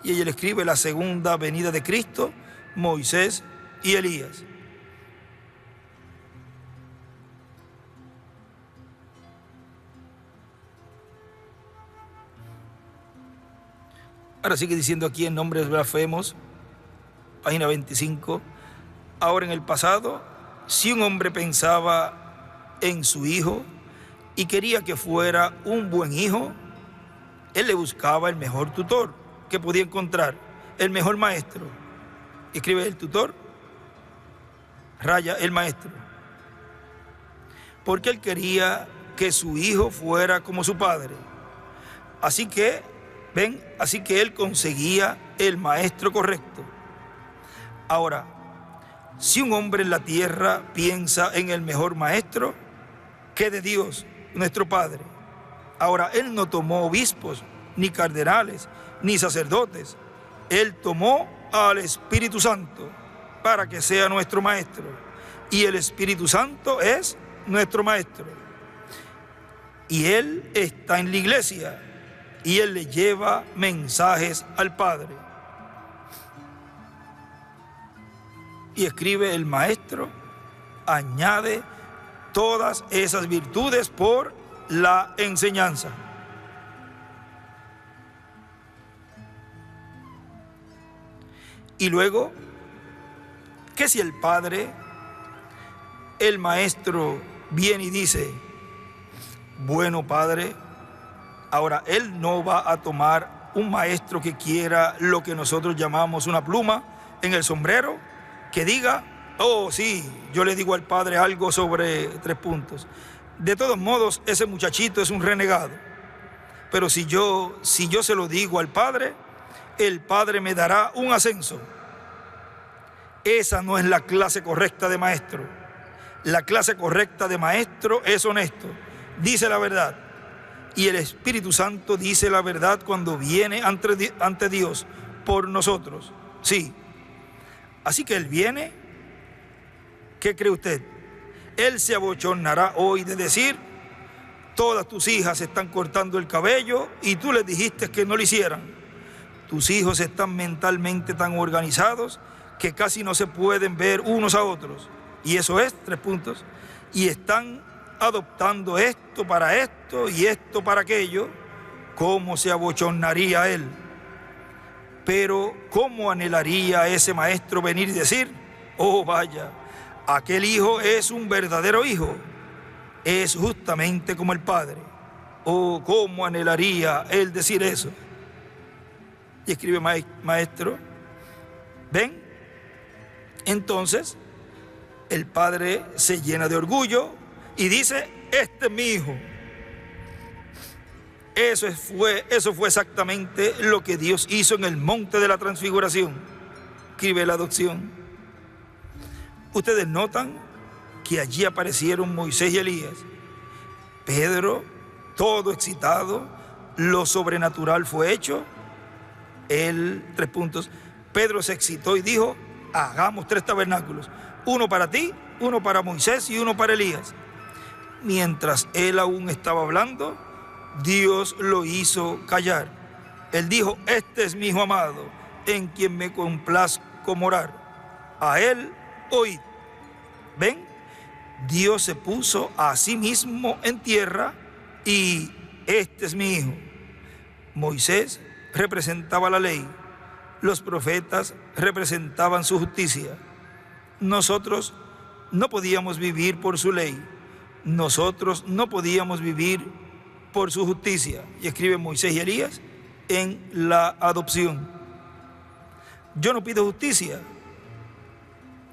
Y ella le escribe la segunda venida de Cristo, Moisés y Elías. Ahora sigue diciendo aquí en Nombres Blasfemos, página 25. Ahora en el pasado, si un hombre pensaba en su hijo y quería que fuera un buen hijo, él le buscaba el mejor tutor que podía encontrar, el mejor maestro. Escribe el tutor, raya el maestro. Porque él quería que su hijo fuera como su padre. Así que él conseguía el maestro correcto. Ahora, si un hombre en la tierra piensa en el mejor maestro, que de Dios, nuestro Padre. Ahora, él no tomó obispos, ni cardenales, ni sacerdotes. Él tomó al Espíritu Santo para que sea nuestro maestro. Y el Espíritu Santo es nuestro maestro. Y él está en la iglesia y él le lleva mensajes al Padre. Y escribe: el maestro añade todas esas virtudes por la enseñanza. Y luego, que si el Padre, el maestro, viene y dice: bueno, Padre, ahora él no va a tomar un maestro que quiera lo que nosotros llamamos una pluma en el sombrero, que diga: oh sí, yo le digo al Padre algo sobre 3 puntos. De todos modos, ese muchachito es un renegado. Pero si yo se lo digo al Padre, el Padre me dará un ascenso. Esa no es la clase correcta de maestro. La clase correcta de maestro es honesto, dice la verdad. Y el Espíritu Santo dice la verdad cuando viene ante Dios por nosotros. Sí. Así que Él viene. ¿Qué cree usted? Él se abochornará hoy de decir: todas tus hijas están cortando el cabello y tú les dijiste que no lo hicieran. Tus hijos están mentalmente tan organizados que casi no se pueden ver unos a otros. Y eso es 3 puntos. Y están adoptando esto para esto y esto para aquello. ¿Cómo se abochornaría él? Pero ¿cómo anhelaría ese maestro venir y decir: oh vaya, aquel hijo es un verdadero hijo, es justamente como el Padre? Oh, ¿cómo anhelaría él decir eso? Y escribe: maestro, ven. Entonces el Padre se llena de orgullo y dice: este es mi hijo. Eso fue exactamente lo que Dios hizo en el monte de la transfiguración. Escribe la adopción. Ustedes notan que allí aparecieron Moisés y Elías. Pedro, todo excitado, lo sobrenatural fue hecho. Tres puntos. Pedro se excitó y dijo: hagamos 3 tabernáculos, uno para ti, uno para Moisés y uno para Elías. Mientras él aún estaba hablando, Dios lo hizo callar. Él dijo: este es mi hijo amado, en quien me complazco morar. A él oíd. ¿Ven? Dios se puso a sí mismo en tierra y este es mi hijo. Moisés representaba la ley, los profetas representaban su justicia. Nosotros no podíamos vivir por su ley, nosotros no podíamos vivir por su justicia. Y escribe Moisés y Elías en la adopción. Yo no pido justicia,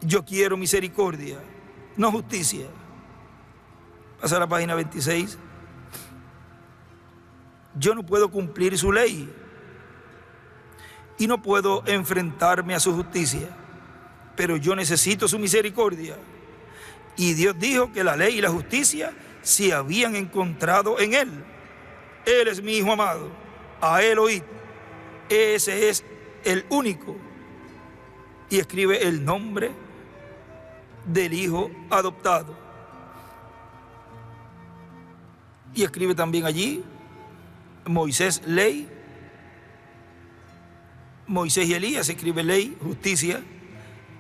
yo quiero misericordia, no justicia. Pasa a la página 26. Yo no puedo cumplir su ley y no puedo enfrentarme a su justicia, pero yo necesito su misericordia. Y Dios dijo que la ley y la justicia se habían encontrado en él. Él es mi hijo amado, a él oíd. Ese es el único. Y escribe el nombre del hijo adoptado. Y escribe también allí Moisés, ley. Moisés y Elías, escribe ley, justicia,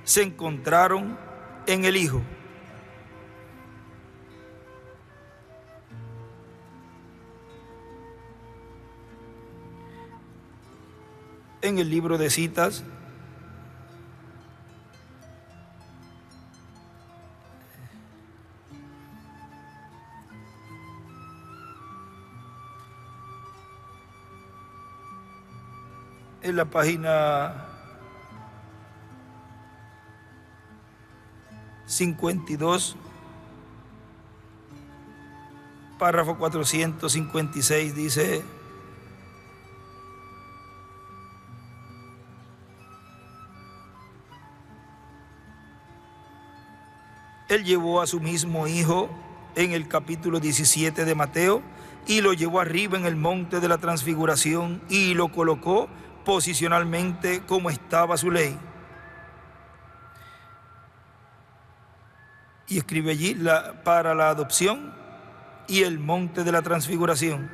se encontraron en el Hijo. En el libro de citas, en la página 52, párrafo 456, dice: Él llevó a su mismo hijo en el capítulo 17 de Mateo y lo llevó arriba en el monte de la transfiguración y lo colocó posicionalmente como estaba su ley. Y escribe allí para la adopción y el monte de la transfiguración.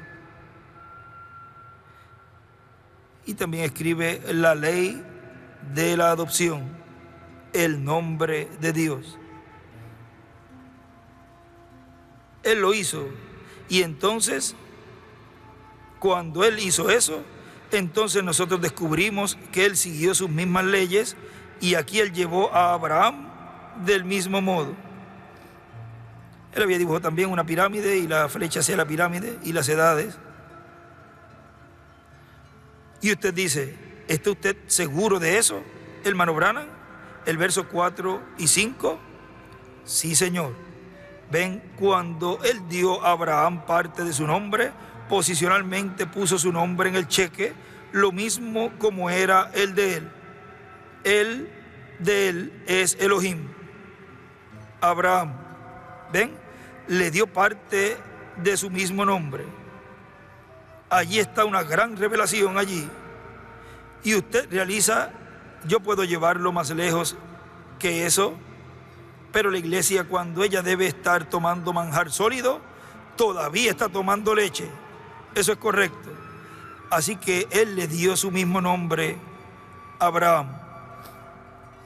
Y también escribe la ley de la adopción, el nombre de Dios. Él lo hizo. Y entonces, cuando Él hizo eso, entonces nosotros descubrimos que Él siguió sus mismas leyes y aquí Él llevó a Abraham del mismo modo. Él había dibujado también una pirámide y la flecha hacia la pirámide y las edades. Y usted dice: ¿está usted seguro de eso, hermano Branham? El verso 4 y 5. Sí, Señor. Ven, cuando Él dio a Abraham parte de su nombre, posicionalmente puso su nombre en el cheque, lo mismo como era el de él. El de él es Elohim. Abraham, ven, le dio parte de su mismo nombre. Allí está una gran revelación allí. Y usted realiza, yo puedo llevarlo más lejos que eso, pero la iglesia, cuando ella debe estar tomando manjar sólido, todavía está tomando leche. Eso es correcto. Así que Él le dio su mismo nombre a Abraham.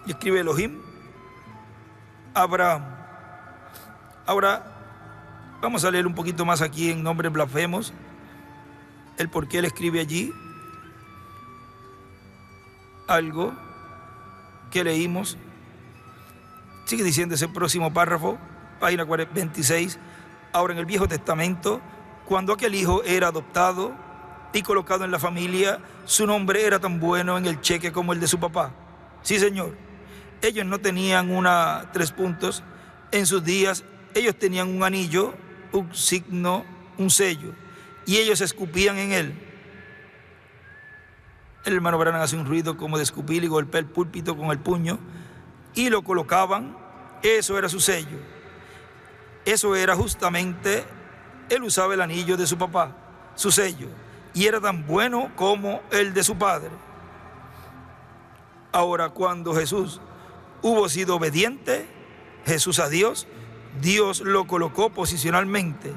Y escribe Elohim, Abraham. Ahora, vamos a leer un poquito más aquí en nombres blasfemos, el por qué Él escribe allí algo que leímos. Sigue diciendo ese próximo párrafo, página 26. Ahora, en el Viejo Testamento, cuando aquel hijo era adoptado y colocado en la familia, su nombre era tan bueno en el cheque como el de su papá. Sí, Señor. Ellos no tenían 3 puntos. En sus días, ellos tenían un anillo, un signo, un sello, y ellos escupían en él. El hermano Branham hace un ruido como de escupir y golpea el púlpito con el puño y lo colocaban. Eso era su sello. Eso era justamente, él usaba el anillo de su papá, su sello. y era tan bueno como el de su padre. Ahora, cuando Jesús hubo sido obediente, Jesús a Dios, Dios lo colocó posicionalmente.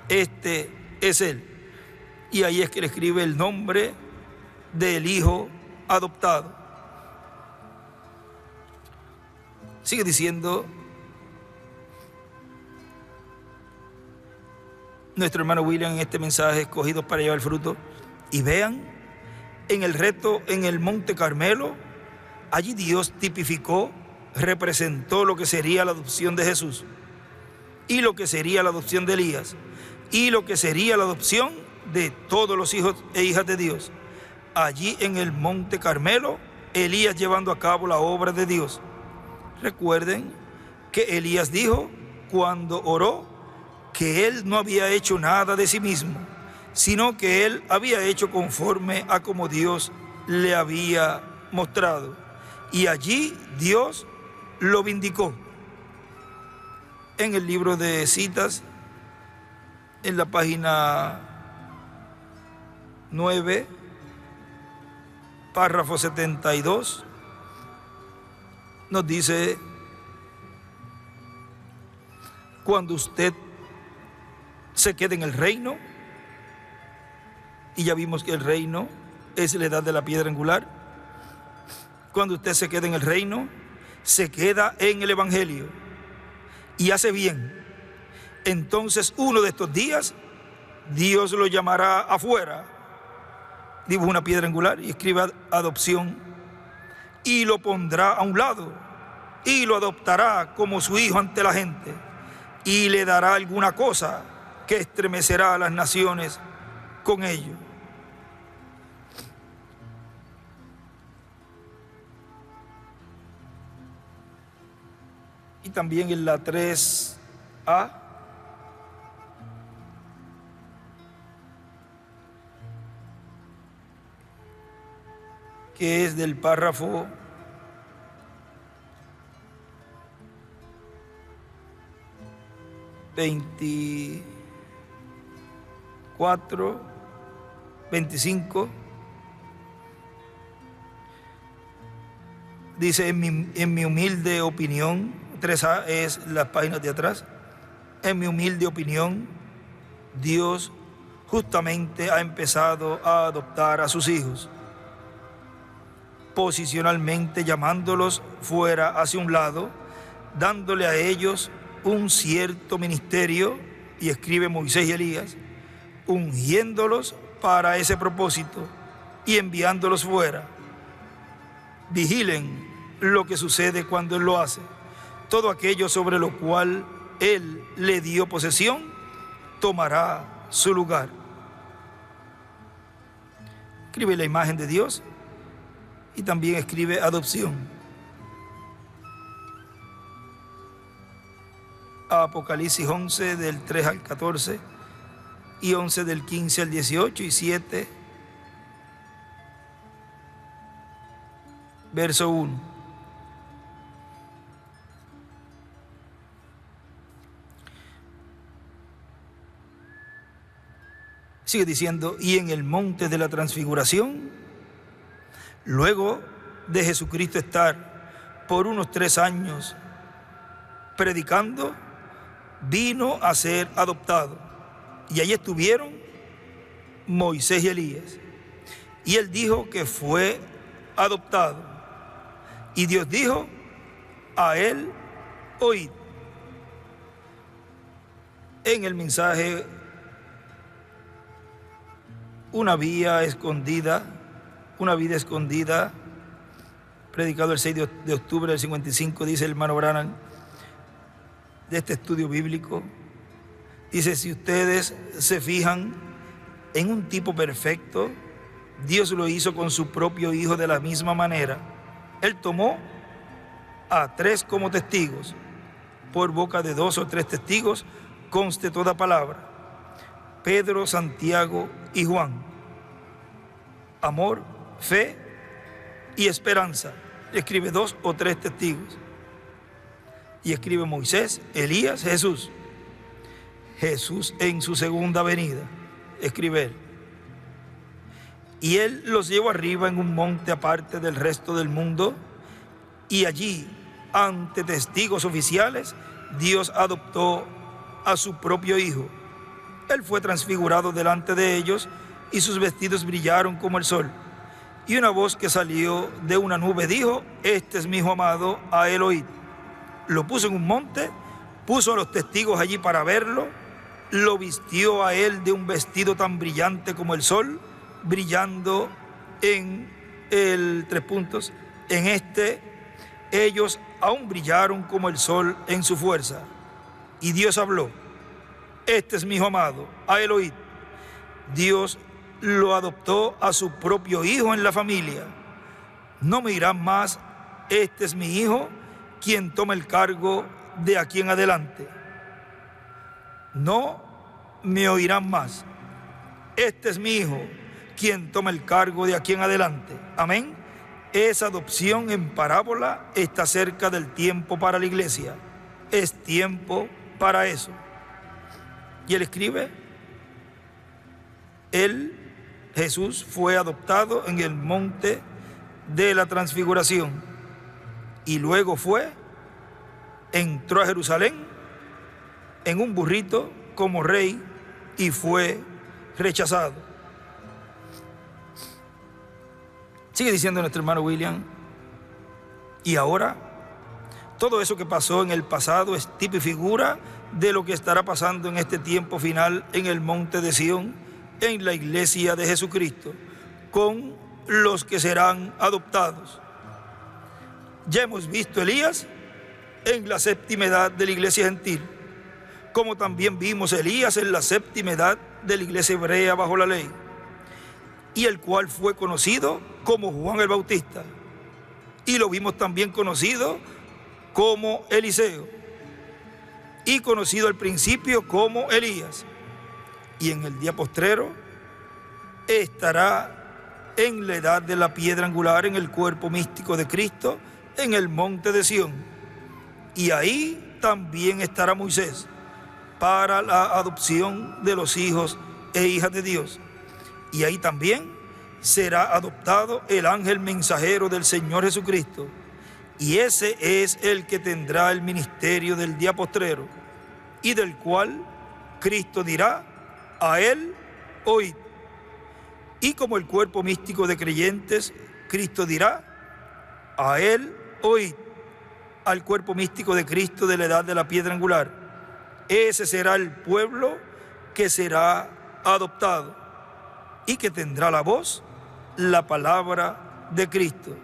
Este es Él. Y ahí es que le escribe el nombre del Hijo adoptado. Sigue diciendo nuestro hermano William en este mensaje escogido para llevar fruto. Y vean, en el reto en el Monte Carmelo, allí Dios tipificó, representó lo que sería la adopción de Jesús, y lo que sería la adopción de Elías, y lo que sería la adopción de todos los hijos e hijas de Dios. Allí en el Monte Carmelo, Elías llevando a cabo la obra de Dios. Recuerden que Elías dijo cuando oró que él no había hecho nada de sí mismo, sino que él había hecho conforme a como Dios le había mostrado. Y allí Dios lo vindicó. En el libro de citas, en la página 9, párrafo 72, nos dice: cuando usted se quede en el reino, y ya vimos que el reino es la edad de la piedra angular, cuando usted se quede en el reino, se queda en el Evangelio y hace bien, entonces uno de estos días Dios lo llamará afuera, dibuja una piedra angular y escribe adopción, y lo pondrá a un lado y lo adoptará como su hijo ante la gente, y le dará alguna cosa que estremecerá a las naciones con ello. Y también en la 3A, que es del párrafo 24, 25, dice: en mi humilde opinión, 3A es las páginas de atrás, en mi humilde opinión, Dios justamente ha empezado a adoptar a sus hijos, posicionalmente llamándolos fuera hacia un lado, dándole a ellos un cierto ministerio, y escribe Moisés y Elías, ungiéndolos para ese propósito y enviándolos fuera. Vigilen lo que sucede cuando Él lo hace. Todo aquello sobre lo cual Él le dio posesión tomará su lugar. Escribe la imagen de Dios y también escribe adopción. Apocalipsis 11 del 3 al 14 y 11 del 15 al 18 y 7 verso 1. Sigue diciendo: y en el monte de la transfiguración, luego de Jesucristo estar por unos 3 años predicando, vino a ser adoptado. Y allí estuvieron Moisés y Elías. Y él dijo que fue adoptado. Y Dios dijo: a él oíd. En el mensaje Una vida escondida, predicado el 6 de octubre del 55, dice el hermano Branham, de este estudio bíblico, dice: si ustedes se fijan en un tipo perfecto, Dios lo hizo con su propio Hijo de la misma manera. Él tomó a 3 como testigos. Por boca de 2 o 3 testigos conste toda palabra. Pedro, Santiago y Juan. Amor, fe y esperanza. Escribe 2 o 3 testigos. Y escribe Moisés, Elías, Jesús. Jesús en su segunda venida. Escribe él. Y él los llevó arriba en un monte aparte del resto del mundo, y allí, ante testigos oficiales, Dios adoptó a su propio Hijo. Él fue transfigurado delante de ellos, y sus vestidos brillaron como el sol. Y una voz que salió de una nube dijo: este es mi Hijo amado, a él oíd. Lo puso en un monte, puso a los testigos allí para verlo, lo vistió a él de un vestido tan brillante como el sol, brillando en el en este ellos aún brillaron como el sol en su fuerza. Y Dios habló: este es mi Hijo amado, a él oíd. Dios lo adoptó a su propio Hijo en la familia. No me dirán más: este es mi Hijo, quien toma el cargo de aquí en adelante. No me oirán más: este es mi Hijo, quien toma el cargo de aquí en adelante. Amén. Esa adopción en parábola está cerca del tiempo para la iglesia. Es tiempo para eso. Y él escribe: Jesús fue adoptado en el monte de la transfiguración, y luego entró a Jerusalén en un burrito como rey, y fue rechazado. Sigue diciendo nuestro hermano William: y ahora, todo eso que pasó en el pasado es tipo y figura de lo que estará pasando en este tiempo final en el monte de Sión, en la iglesia de Jesucristo, con los que serán adoptados. Ya hemos visto a Elías en la séptima edad de la iglesia gentil, como también vimos a Elías en la séptima edad de la iglesia hebrea bajo la ley, y el cual fue conocido como Juan el Bautista, y lo vimos también conocido como Eliseo, y conocido al principio como Elías, y en el día postrero estará en la edad de la piedra angular, en el cuerpo místico de Cristo, en el monte de Sión. Y ahí también estará Moisés para la adopción de los hijos e hijas de Dios. Y ahí también será adoptado el ángel mensajero del Señor Jesucristo. Y ese es el que tendrá el ministerio del día postrero, y del cual Cristo dirá: a él oíd. Y como el cuerpo místico de creyentes, Cristo dirá: a él oíd, al cuerpo místico de Cristo de la edad de la piedra angular. Ese será el pueblo que será adoptado y que tendrá la voz, la palabra de Cristo.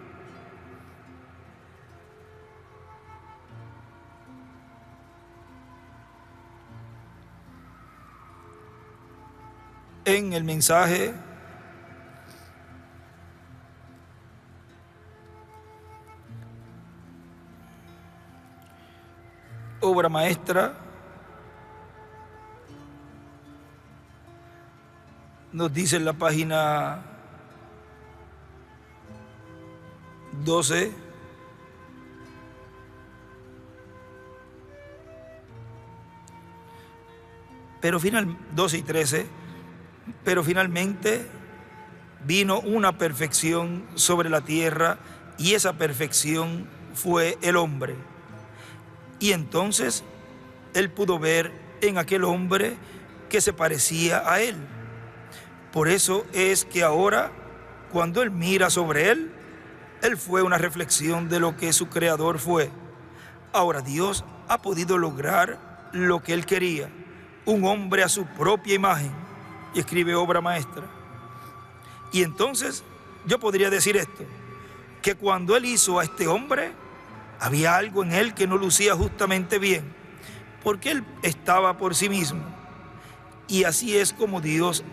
En el mensaje Obra Maestra nos dice en la página 12: pero 12 y 13, pero finalmente vino una perfección sobre la tierra, y esa perfección fue el hombre. Y entonces él pudo ver en aquel hombre que se parecía a él. Por eso es que ahora, cuando él mira sobre él fue una reflexión de lo que su creador fue. Ahora Dios ha podido lograr lo que él quería: un hombre a su propia imagen. Y escribe Obra Maestra. Y entonces yo podría decir esto: que cuando él hizo a este hombre, había algo en él que no lucía justamente bien, porque él estaba por sí mismo. Y así es como Dios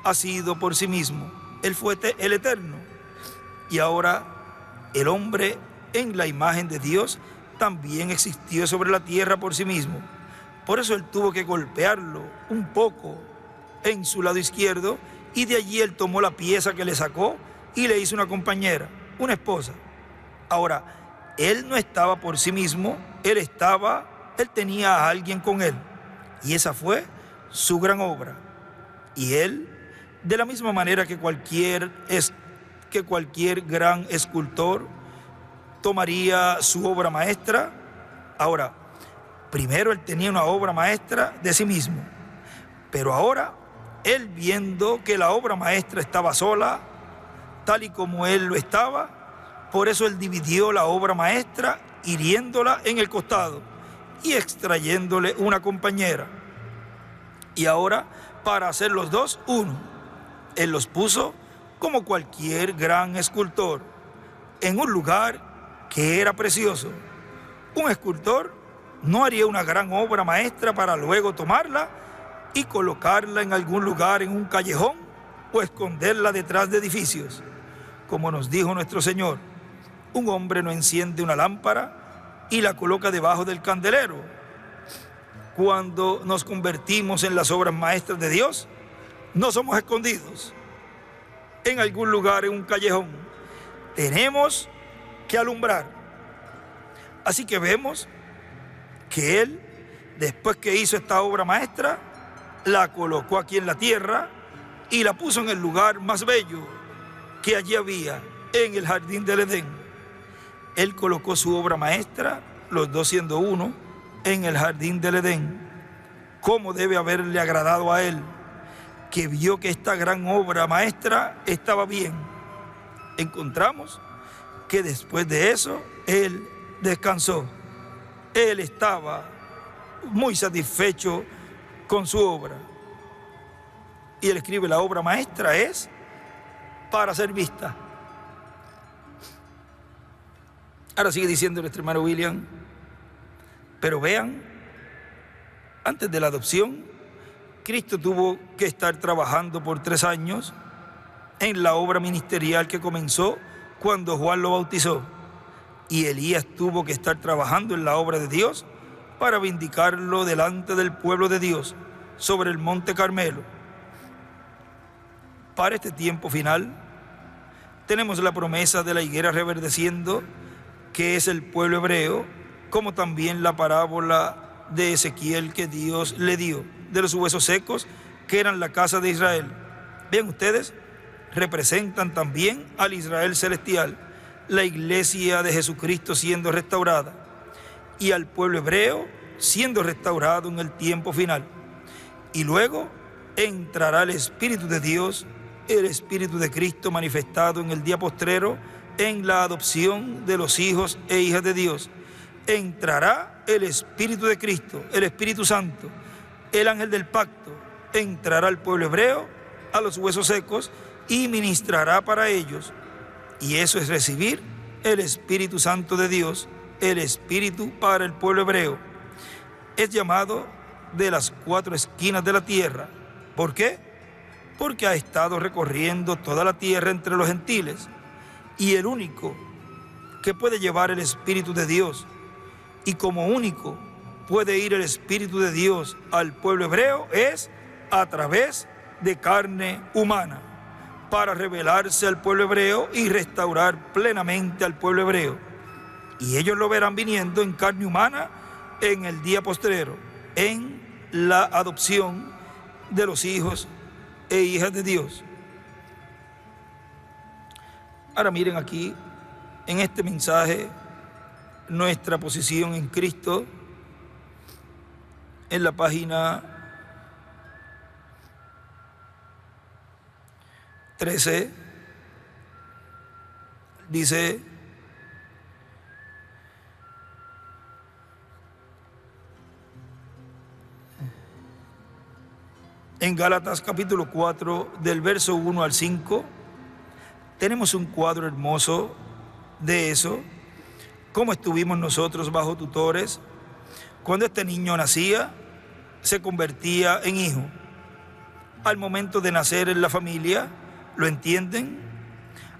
ha sido por sí mismo. Él fue el eterno. Y ahora el hombre, en la imagen de Dios, también existió sobre la tierra por sí mismo. Por eso él tuvo que golpearlo un poco en su lado izquierdo, y de allí él tomó la pieza que le sacó y le hizo una compañera, una esposa. Ahora, él no estaba por sí mismo, él tenía a alguien con él, y esa fue su gran obra. Y él De la misma manera que cualquier gran escultor tomaría su obra maestra. Ahora, primero él tenía una obra maestra de sí mismo, pero ahora él, viendo que la obra maestra estaba sola, tal y como él lo estaba, por eso él dividió la obra maestra, hiriéndola en el costado y extrayéndole una compañera. Y ahora, para hacer los dos uno, él los puso como cualquier gran escultor, en un lugar que era precioso. Un escultor no haría una gran obra maestra para luego tomarla y colocarla en algún lugar en un callejón o esconderla detrás de edificios. Como nos dijo nuestro Señor, un hombre no enciende una lámpara y la coloca debajo del candelero. Cuando nos convertimos en las obras maestras de Dios, no somos escondidos en algún lugar, en un callejón. Tenemos que alumbrar. Así que vemos que Él, después que hizo esta obra maestra, la colocó aquí en la tierra y la puso en el lugar más bello que allí había, en el jardín del Edén. Él colocó su obra maestra, los dos siendo uno, en el jardín del Edén. ¿Cómo debe haberle agradado a Él, que vio que esta gran obra maestra estaba bien? Encontramos que después de eso, Él descansó. Él estaba muy satisfecho con su obra. Y él escribe: la obra maestra es para ser vista. Ahora sigue diciendo nuestro hermano William: pero vean, antes de la adopción, Cristo tuvo que estar trabajando por 3 años en la obra ministerial que comenzó cuando Juan lo bautizó. Y Elías tuvo que estar trabajando en la obra de Dios para vindicarlo delante del pueblo de Dios sobre el monte Carmelo. Para este tiempo final, tenemos la promesa de la higuera reverdeciendo, que es el pueblo hebreo, como también la parábola de Ezequiel que Dios le dio, de los huesos secos, que eran la casa de Israel. Vean ustedes, representan también al Israel celestial, la iglesia de Jesucristo siendo restaurada, y al pueblo hebreo siendo restaurado en el tiempo final. Y luego entrará el Espíritu de Dios, el Espíritu de Cristo manifestado en el día postrero, en la adopción de los hijos e hijas de Dios. Entrará el Espíritu de Cristo, el Espíritu Santo, el ángel del pacto, entrará al pueblo hebreo, a los huesos secos, y ministrará para ellos. Y eso es recibir el Espíritu Santo de Dios, el Espíritu para el pueblo hebreo. Es llamado de las 4 esquinas de la tierra. ¿Por qué? Porque ha estado recorriendo toda la tierra entre los gentiles. Y el único que puede llevar el Espíritu de Dios, y como único puede ir el Espíritu de Dios al pueblo hebreo, es a través de carne humana, para revelarse al pueblo hebreo y restaurar plenamente al pueblo hebreo. Y ellos lo verán viniendo en carne humana en el día postrero, en la adopción de los hijos e hijas de Dios. Ahora miren aquí, en este mensaje, nuestra posición en Cristo, en la página 13, dice: en Gálatas capítulo 4, del verso 1 al 5, tenemos un cuadro hermoso de eso, cómo estuvimos nosotros bajo tutores. Cuando este niño nacía, se convertía en hijo. Al momento de nacer en la familia, ¿lo entienden?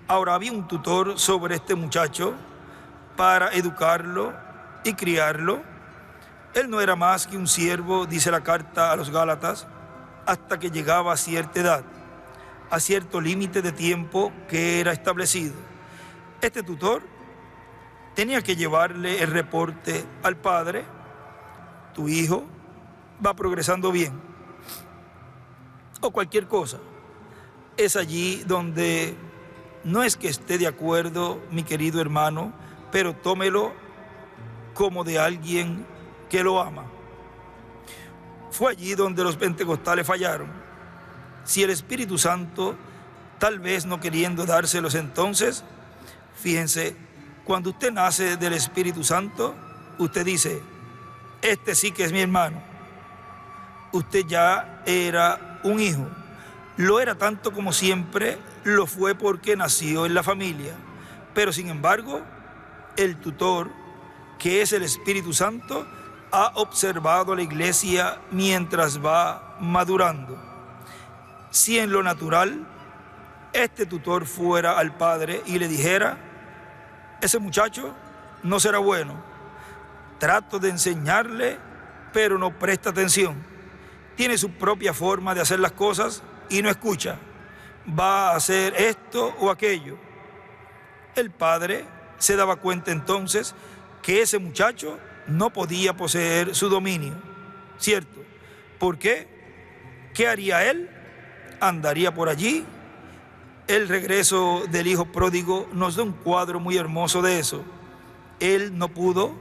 Ahora había un tutor sobre este muchacho para educarlo y criarlo. Él no era más que un siervo, dice la carta a los Gálatas, hasta que llegaba a cierta edad, a cierto límite de tiempo que era establecido. Este tutor tenía que llevarle el reporte al padre: tu hijo va progresando bien, o cualquier cosa. Es allí donde no es que esté de acuerdo, mi querido hermano, pero tómelo como de alguien que lo ama. Fue allí donde los pentecostales fallaron. Si el Espíritu Santo, tal vez no queriendo dárselos entonces, fíjense, cuando usted nace del Espíritu Santo, usted dice, este sí que es mi hermano. Usted ya era un hijo. Lo era tanto como siempre lo fue porque nació en la familia. Pero sin embargo, el tutor, que es el Espíritu Santo, ha observado a la iglesia mientras va madurando. Si en lo natural este tutor fuera al padre y le dijera, ese muchacho no será bueno, trato de enseñarle, pero no presta atención, tiene su propia forma de hacer las cosas y no escucha, va a hacer esto o aquello. El padre se daba cuenta entonces que ese muchacho no podía poseer su dominio, ¿cierto? ¿Por qué? ¿Qué haría él? Andaría por allí. El regreso del hijo pródigo nos da un cuadro muy hermoso de eso. Él no pudo,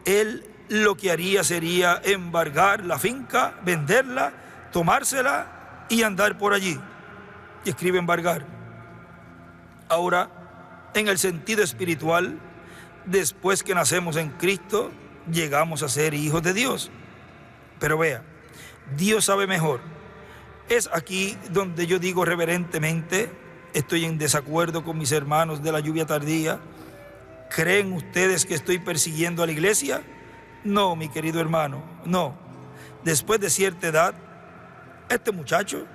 él lo que haría sería embargar la finca, venderla, tomársela y andar por allí. Y escribe embargar. Ahora, en el sentido espiritual, después que nacemos en Cristo, llegamos a ser hijos de Dios. Pero vea, Dios sabe mejor. Es aquí donde yo digo reverentemente, estoy en desacuerdo con mis hermanos de la lluvia tardía. ¿Creen ustedes que estoy persiguiendo a la iglesia? No, mi querido hermano, no. Después de cierta edad, este muchacho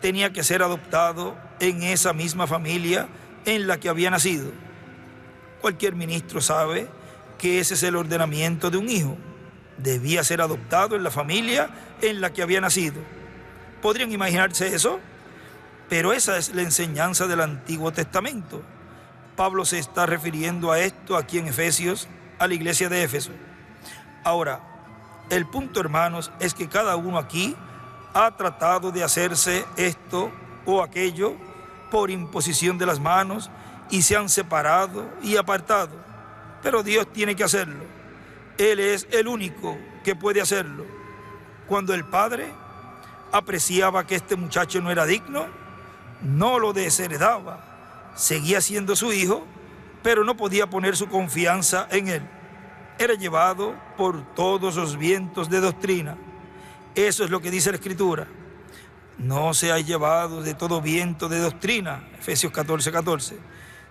tenía que ser adoptado en esa misma familia en la que había nacido. Cualquier ministro sabe que ese es el ordenamiento de un hijo. Debía ser adoptado en la familia en la que había nacido. ¿Podrían imaginarse eso? Pero esa es la enseñanza del Antiguo Testamento. Pablo se está refiriendo a esto aquí en Efesios, a la iglesia de Éfeso. Ahora, el punto, hermanos, es que cada uno aquí ha tratado de hacerse esto o aquello por imposición de las manos y se han separado y apartado. Pero Dios tiene que hacerlo. Él es el único que puede hacerlo. Cuando el padre apreciaba que este muchacho no era digno, no lo desheredaba. Seguía siendo su hijo, pero no podía poner su confianza en él. Era llevado por todos los vientos de doctrina. Eso es lo que dice la Escritura. No seáis llevados de todo viento de doctrina. Efesios 14:14.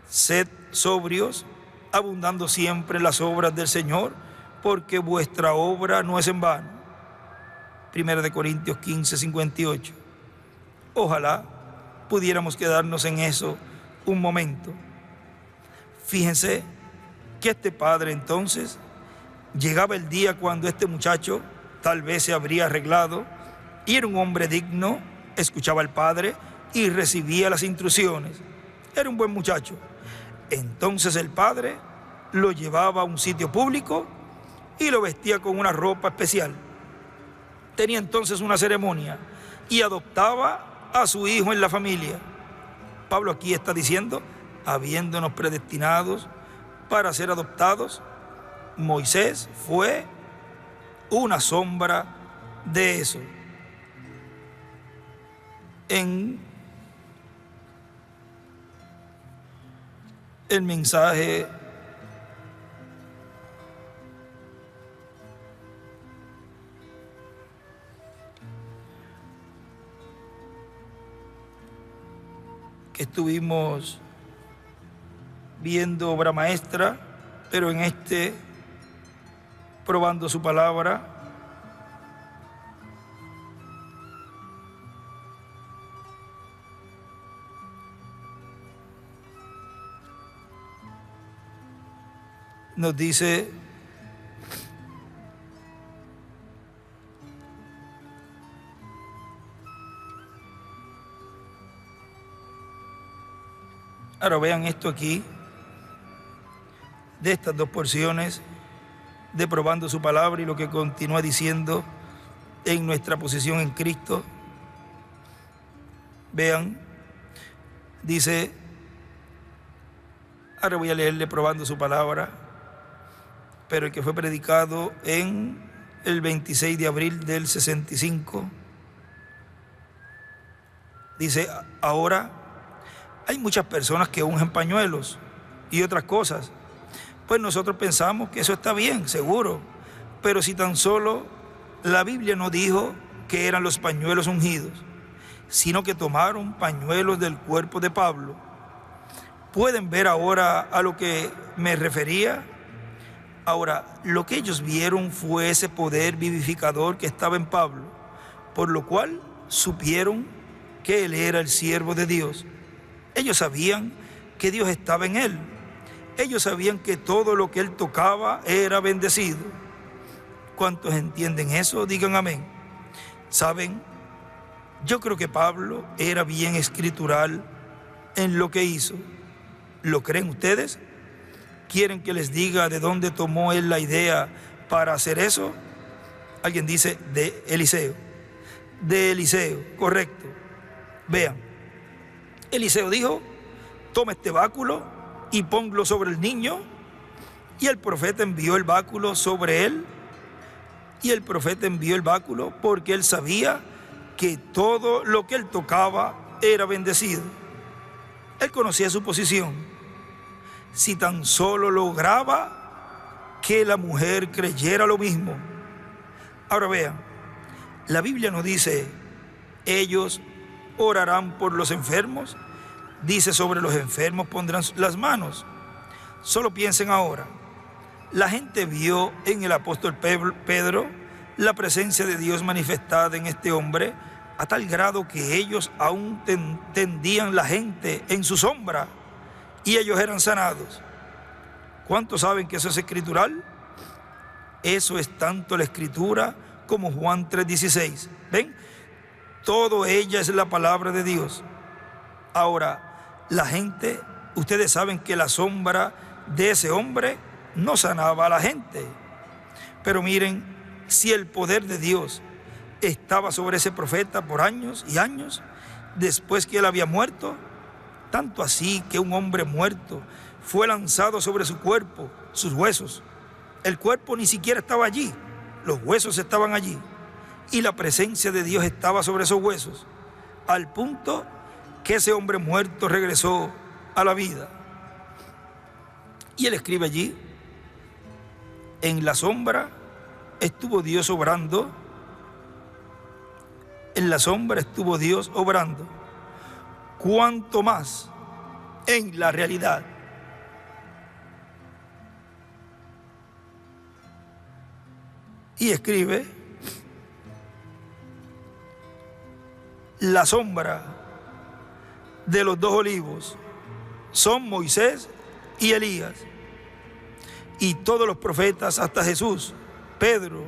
Sed sobrios, abundando siempre en las obras del Señor, porque vuestra obra no es en vano. 1 Corintios 15:58. Ojalá pudiéramos quedarnos en eso un momento. Fíjense que este padre entonces, llegaba el día cuando este muchacho tal vez se habría arreglado y era un hombre digno, escuchaba al padre y recibía las instrucciones. Era un buen muchacho. Entonces el padre lo llevaba a un sitio público y lo vestía con una ropa especial. Tenía entonces una ceremonia y adoptaba a su hijo en la familia. Pablo aquí está diciendo, habiéndonos predestinados para ser adoptados, Moisés fue una sombra de eso. En el mensaje que estuvimos viendo obra maestra, pero en este probando su palabra, nos dice ahora vean esto aquí, de estas dos porciones de probando su palabra y lo que continúa diciendo en nuestra posición en Cristo. Vean Dice, ahora voy a leerle probando su palabra, pero el que fue predicado en el 26 de abril del 65, dice, ahora hay muchas personas que ungen pañuelos y otras cosas. Pues nosotros pensamos que eso está bien, seguro, pero si tan solo la Biblia no dijo que eran los pañuelos ungidos, sino que tomaron pañuelos del cuerpo de Pablo. ¿Pueden ver ahora a lo que me refería? Ahora, lo que ellos vieron fue ese poder vivificador que estaba en Pablo, por lo cual supieron que él era el siervo de Dios. Ellos sabían que Dios estaba en él. Ellos sabían que todo lo que él tocaba era bendecido. ¿Cuántos entienden eso? Digan amén. ¿Saben? Yo creo que Pablo era bien escritural en lo que hizo. ¿Lo creen ustedes? ¿Quieren que les diga de dónde tomó él la idea para hacer eso? Alguien dice de Eliseo. De Eliseo, correcto. Vean, Eliseo dijo, toma este báculo y ponlo sobre el niño, y el profeta envió el báculo sobre él, y el profeta envió el báculo porque él sabía que todo lo que él tocaba era bendecido. Él conocía su posición. Si tan solo lograba que la mujer creyera lo mismo. Ahora vean, la Biblia nos dice, ellos orarán por los enfermos, dice sobre los enfermos pondrán las manos. Solo piensen ahora, la gente vio en el apóstol Pedro la presencia de Dios manifestada en este hombre a tal grado que ellos aún tendían la gente en su sombra y ellos eran sanados. ¿Cuántos saben que eso es escritural? Eso es tanto la escritura como Juan 3:16. ¿Ven? Todo ella es la palabra de Dios. Ahora, la gente, ustedes saben que la sombra de ese hombre no sanaba a la gente. Pero miren, si el poder de Dios estaba sobre ese profeta por años y años, después que él había muerto, tanto así que un hombre muerto fue lanzado sobre su cuerpo, sus huesos. El cuerpo ni siquiera estaba allí, los huesos estaban allí, y la presencia de Dios estaba sobre esos huesos, al punto que ese hombre muerto regresó a la vida. Y él escribe allí, en la sombra estuvo Dios obrando, en la sombra estuvo Dios obrando, cuanto más en la realidad. Y escribe, la sombra de los dos olivos son Moisés y Elías, y todos los profetas hasta Jesús, Pedro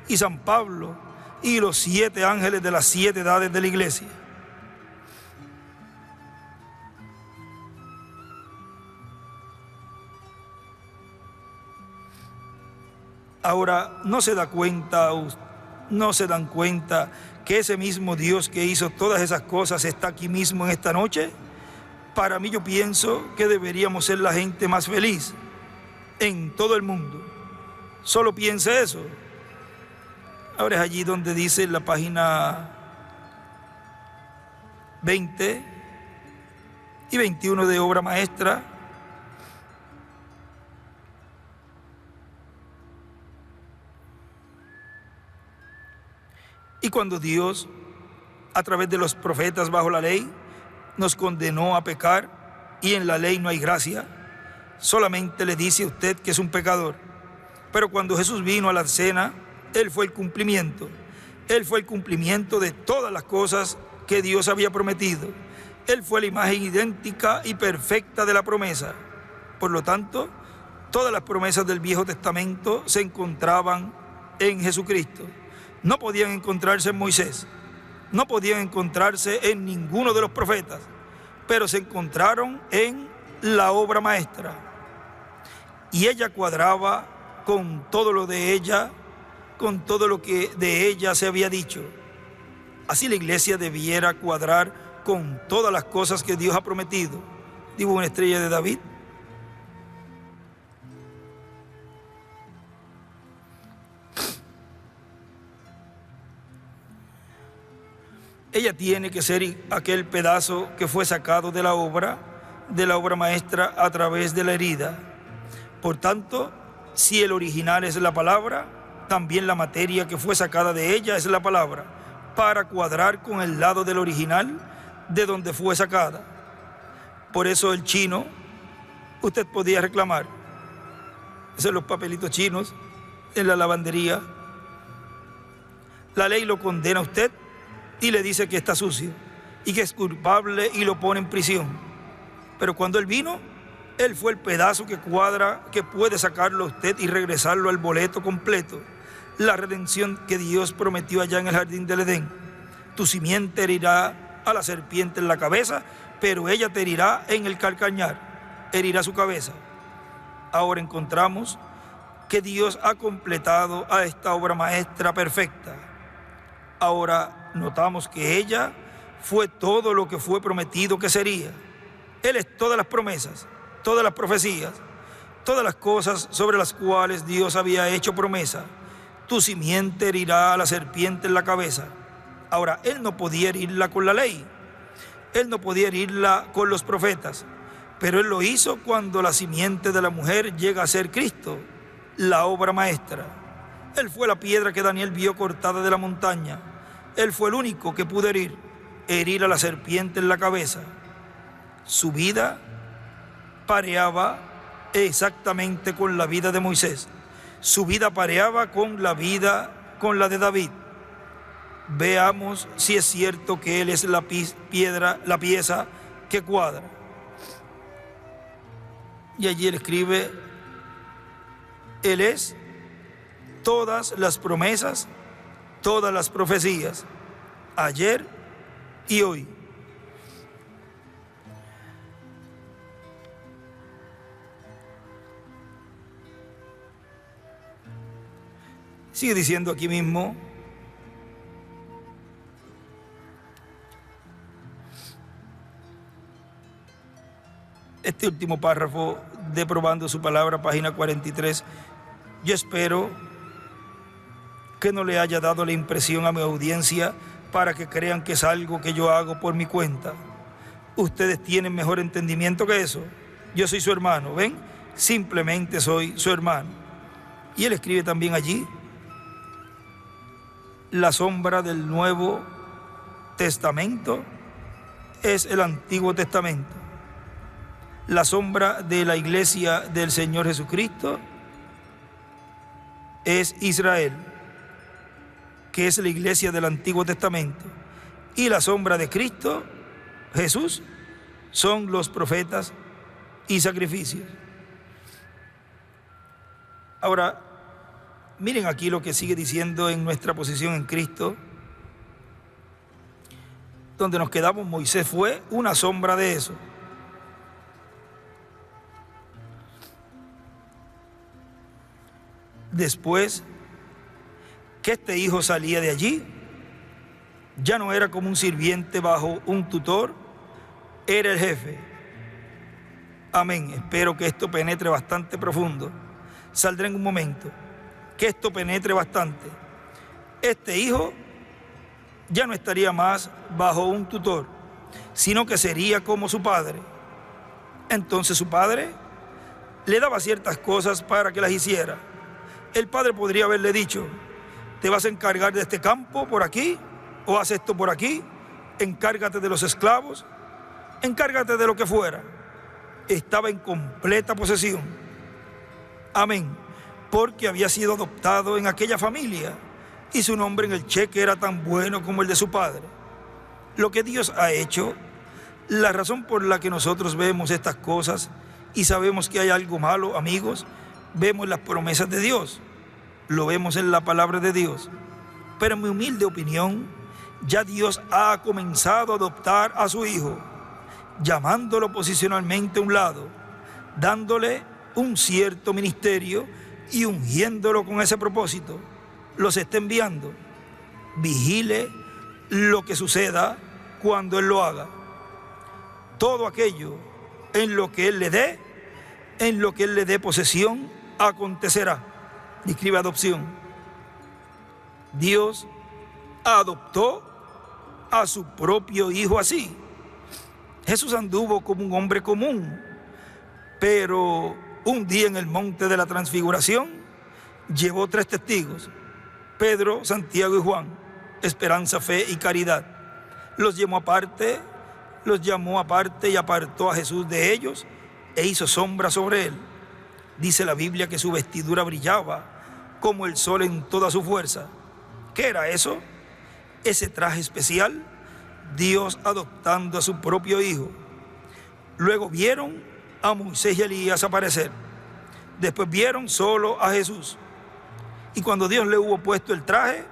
y San Pablo, y los 7 ángeles de las 7 edades de la iglesia. Ahora, ¿no se dan cuenta que ese mismo Dios que hizo todas esas cosas está aquí mismo en esta noche? Para mí, yo pienso que deberíamos ser la gente más feliz en todo el mundo. Solo piense eso. Ahora es allí donde dice en la página 20 y 21 de Obra Maestra, y cuando Dios, a través de los profetas bajo la ley, nos condenó a pecar, y en la ley no hay gracia, solamente le dice a usted que es un pecador. Pero cuando Jesús vino a la cena, Él fue el cumplimiento. Él fue el cumplimiento de todas las cosas que Dios había prometido. Él fue la imagen idéntica y perfecta de la promesa. Por lo tanto, todas las promesas del Viejo Testamento se encontraban en Jesucristo. No podían encontrarse en Moisés, no podían encontrarse en ninguno de los profetas, pero se encontraron en la obra maestra. Y ella cuadraba con todo lo de ella, con todo lo que de ella se había dicho. Así la iglesia debiera cuadrar con todas las cosas que Dios ha prometido. Digo, una estrella de David. Ella tiene que ser aquel pedazo que fue sacado de la obra maestra a través de la herida. Por tanto, si el original es la palabra, también la materia que fue sacada de ella es la palabra, para cuadrar con el lado del original de donde fue sacada. Por eso el chino, usted podía reclamar, esos son los papelitos chinos en la lavandería. La ley lo condena a usted y le dice que está sucio y que es culpable y lo pone en prisión. Pero cuando él vino, él fue el pedazo que cuadra, que puede sacarlo a usted y regresarlo al boleto completo. La redención que Dios prometió allá en el jardín del Edén. Tu simiente herirá a la serpiente en la cabeza, pero ella te herirá en el calcañar, herirá su cabeza. Ahora encontramos que Dios ha completado a esta obra maestra perfecta. Ahora notamos que ella fue todo lo que fue prometido que sería. Él es todas las promesas, todas las profecías, todas las cosas sobre las cuales Dios había hecho promesa. Tu simiente herirá a la serpiente en la cabeza. Ahora, Él no podía herirla con la ley, Él no podía herirla con los profetas, pero Él lo hizo cuando la simiente de la mujer llega a ser Cristo, la obra maestra. Él fue la piedra que Daniel vio cortada de la montaña. Él fue el único que pudo herir a la serpiente en la cabeza. Su vida pareaba exactamente con la vida de Moisés. Su vida pareaba con la de David. Veamos si es cierto que Él es la pieza que cuadra. Y allí Él escribe, Él es todas las promesas, todas las profecías, ayer y hoy. Sigue diciendo aquí mismo, este último párrafo de Probando su Palabra, página 43, yo espero que no le haya dado la impresión a mi audiencia para que crean que es algo que yo hago por mi cuenta. Ustedes tienen mejor entendimiento que eso. Yo soy su hermano, ¿ven? Simplemente soy su hermano. Y él escribe también allí, la sombra del Nuevo Testamento es el Antiguo Testamento. La sombra de la iglesia del Señor Jesucristo es Israel, que es la iglesia del Antiguo Testamento. Y la sombra de Cristo, Jesús, son los profetas y sacrificios. Ahora, miren aquí lo que sigue diciendo en nuestra posición en Cristo. Donde nos quedamos, Moisés fue una sombra de eso. Después que este hijo salía de allí, ya no era como un sirviente bajo un tutor, era el jefe. Amén. Espero que esto penetre bastante profundo. Saldré en un momento. Que esto penetre bastante. Este hijo ya no estaría más bajo un tutor, sino que sería como su padre. Entonces su padre le daba ciertas cosas para que las hiciera. El padre podría haberle dicho, te vas a encargar de este campo por aquí, o haz esto por aquí, encárgate de los esclavos, encárgate de lo que fuera. Estaba en completa posesión. Amén. Porque había sido adoptado en aquella familia y su nombre en el cheque era tan bueno como el de su padre. Lo que Dios ha hecho, la razón por la que nosotros vemos estas cosas y sabemos que hay algo malo, amigos, vemos las promesas de Dios, lo vemos en la palabra de Dios. Pero en mi humilde opinión, ya Dios ha comenzado a adoptar a su hijo, llamándolo posicionalmente a un lado, dándole un cierto ministerio y ungiéndolo con ese propósito. Los está enviando. Vigile lo que suceda cuando Él lo haga. todo aquello en lo que Él le dé posesión, acontecerá. Escribe adopción. Dios adoptó a su propio Hijo así. Jesús anduvo como un hombre común, pero un día en el monte de la Transfiguración llevó 3 testigos: Pedro, Santiago y Juan, esperanza, fe y caridad. Los llamó aparte y apartó a Jesús de ellos e hizo sombra sobre él. Dice la Biblia que su vestidura brillaba como el sol en toda su fuerza. ¿Qué era eso? Ese traje especial, Dios adoptando a su propio Hijo. Luego vieron a Moisés y Elías aparecer. Después vieron solo a Jesús. Y cuando Dios le hubo puesto el traje,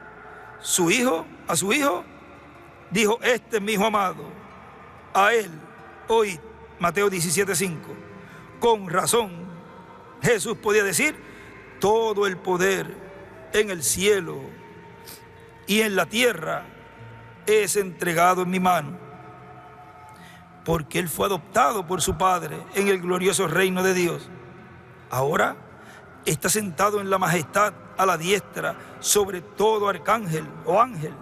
a su hijo, dijo: este es mi Hijo amado, a él oíd. Mateo 17:5. Con razón, Jesús podía decir: todo el poder en el cielo y en la tierra es entregado en mi mano, porque Él fue adoptado por su Padre en el glorioso reino de Dios. Ahora está sentado en la majestad a la diestra sobre todo arcángel o ángel,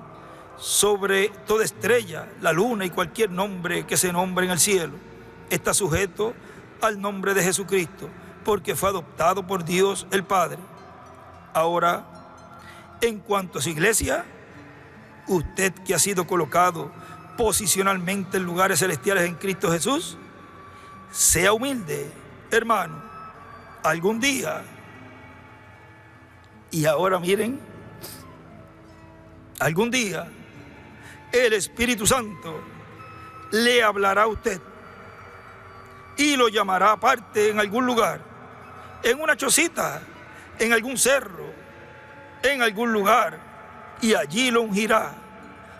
sobre toda estrella, la luna y cualquier nombre que se nombre en el cielo. Está sujeto al nombre de Jesucristo, porque fue adoptado por Dios el Padre. Ahora, en cuanto a su iglesia, usted que ha sido colocado posicionalmente en lugares celestiales en Cristo Jesús, sea humilde, hermano, algún día. Y ahora miren, algún día el Espíritu Santo le hablará a usted y lo llamará aparte en algún lugar, en una chocita, en algún cerro, en algún lugar, y allí lo ungirá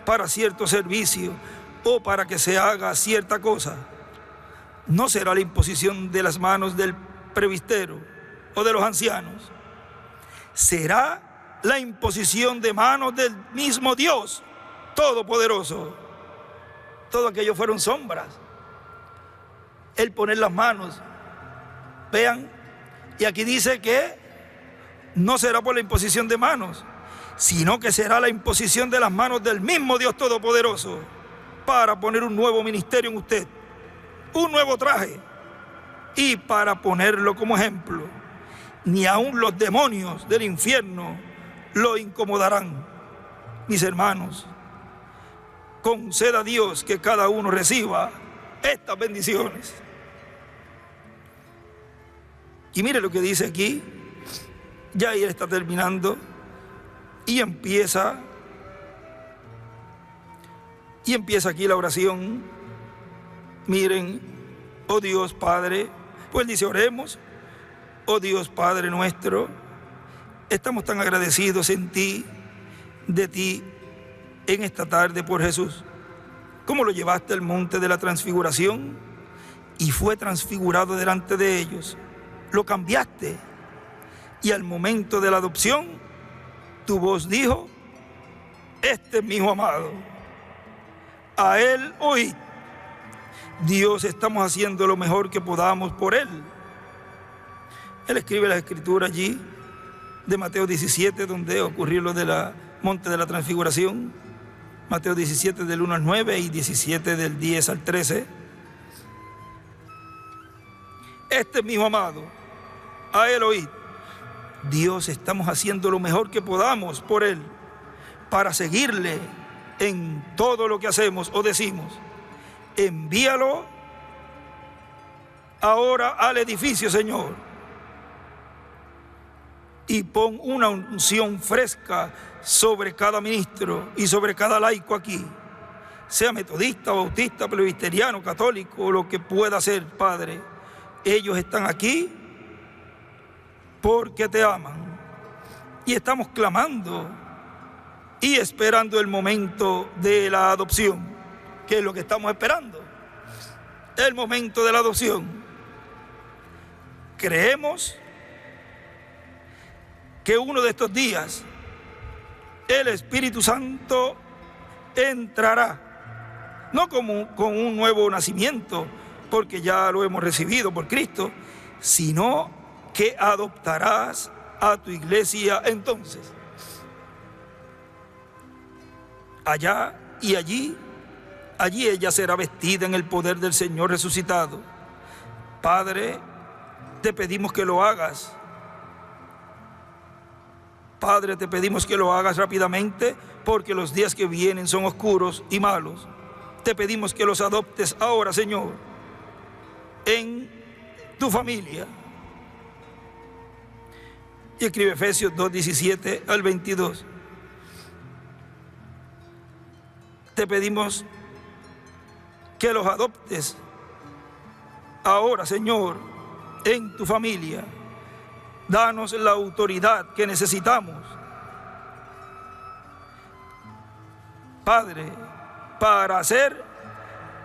para cierto servicio o para que se haga cierta cosa. No será la imposición de las manos del presbítero o de los ancianos. Será la imposición de manos del mismo Dios Todopoderoso. Todo aquello fueron sombras. El poner las manos. Vean, y aquí dice que no será por la imposición de manos, sino que será la imposición de las manos del mismo Dios Todopoderoso para poner un nuevo ministerio en usted, un nuevo traje, y para ponerlo como ejemplo. Ni aun los demonios del infierno lo incomodarán. Mis hermanos, conceda a Dios que cada uno reciba estas bendiciones. Y mire lo que dice aquí. Ya él está terminando y empieza aquí la oración. Miren, oh Dios Padre, pues dice: oremos. Oh Dios Padre nuestro, estamos tan agradecidos de ti en esta tarde por Jesús. Cómo lo llevaste al monte de la Transfiguración y fue transfigurado delante de ellos. Lo cambiaste y al momento de la adopción tu voz dijo: este es mi Hijo amado, a él oíd. Dios, estamos haciendo lo mejor que podamos por él. Él escribe la escritura allí de Mateo 17, donde ocurrió lo del monte de la Transfiguración. Mateo 17 del 1 al 9 y 17 del 10 al 13. Este es mi Hijo amado, a él oíd. Dios, estamos haciendo lo mejor que podamos por él, para seguirle en todo lo que hacemos o decimos. Envíalo ahora al edificio, Señor, y pon una unción fresca sobre cada ministro y sobre cada laico aquí, sea metodista, bautista, presbiteriano, católico, o lo que pueda ser, Padre. Ellos están aquí porque te aman y estamos clamando y esperando el momento de la adopción, que es lo que estamos esperando, el momento de la adopción. Creemos que uno de estos días el Espíritu Santo entrará no como con un nuevo nacimiento, porque ya lo hemos recibido por Cristo, sino que adoptarás a tu iglesia entonces. Allá y allí ella será vestida en el poder del Señor resucitado. Padre, te pedimos que lo hagas. Padre, te pedimos que lo hagas rápidamente, porque los días que vienen son oscuros y malos. Te pedimos que los adoptes ahora, Señor, en tu familia. Y escribe Efesios 2:17 al 22. Te pedimos que los adoptes ahora, Señor, en tu familia. Danos la autoridad que necesitamos, Padre, para hacer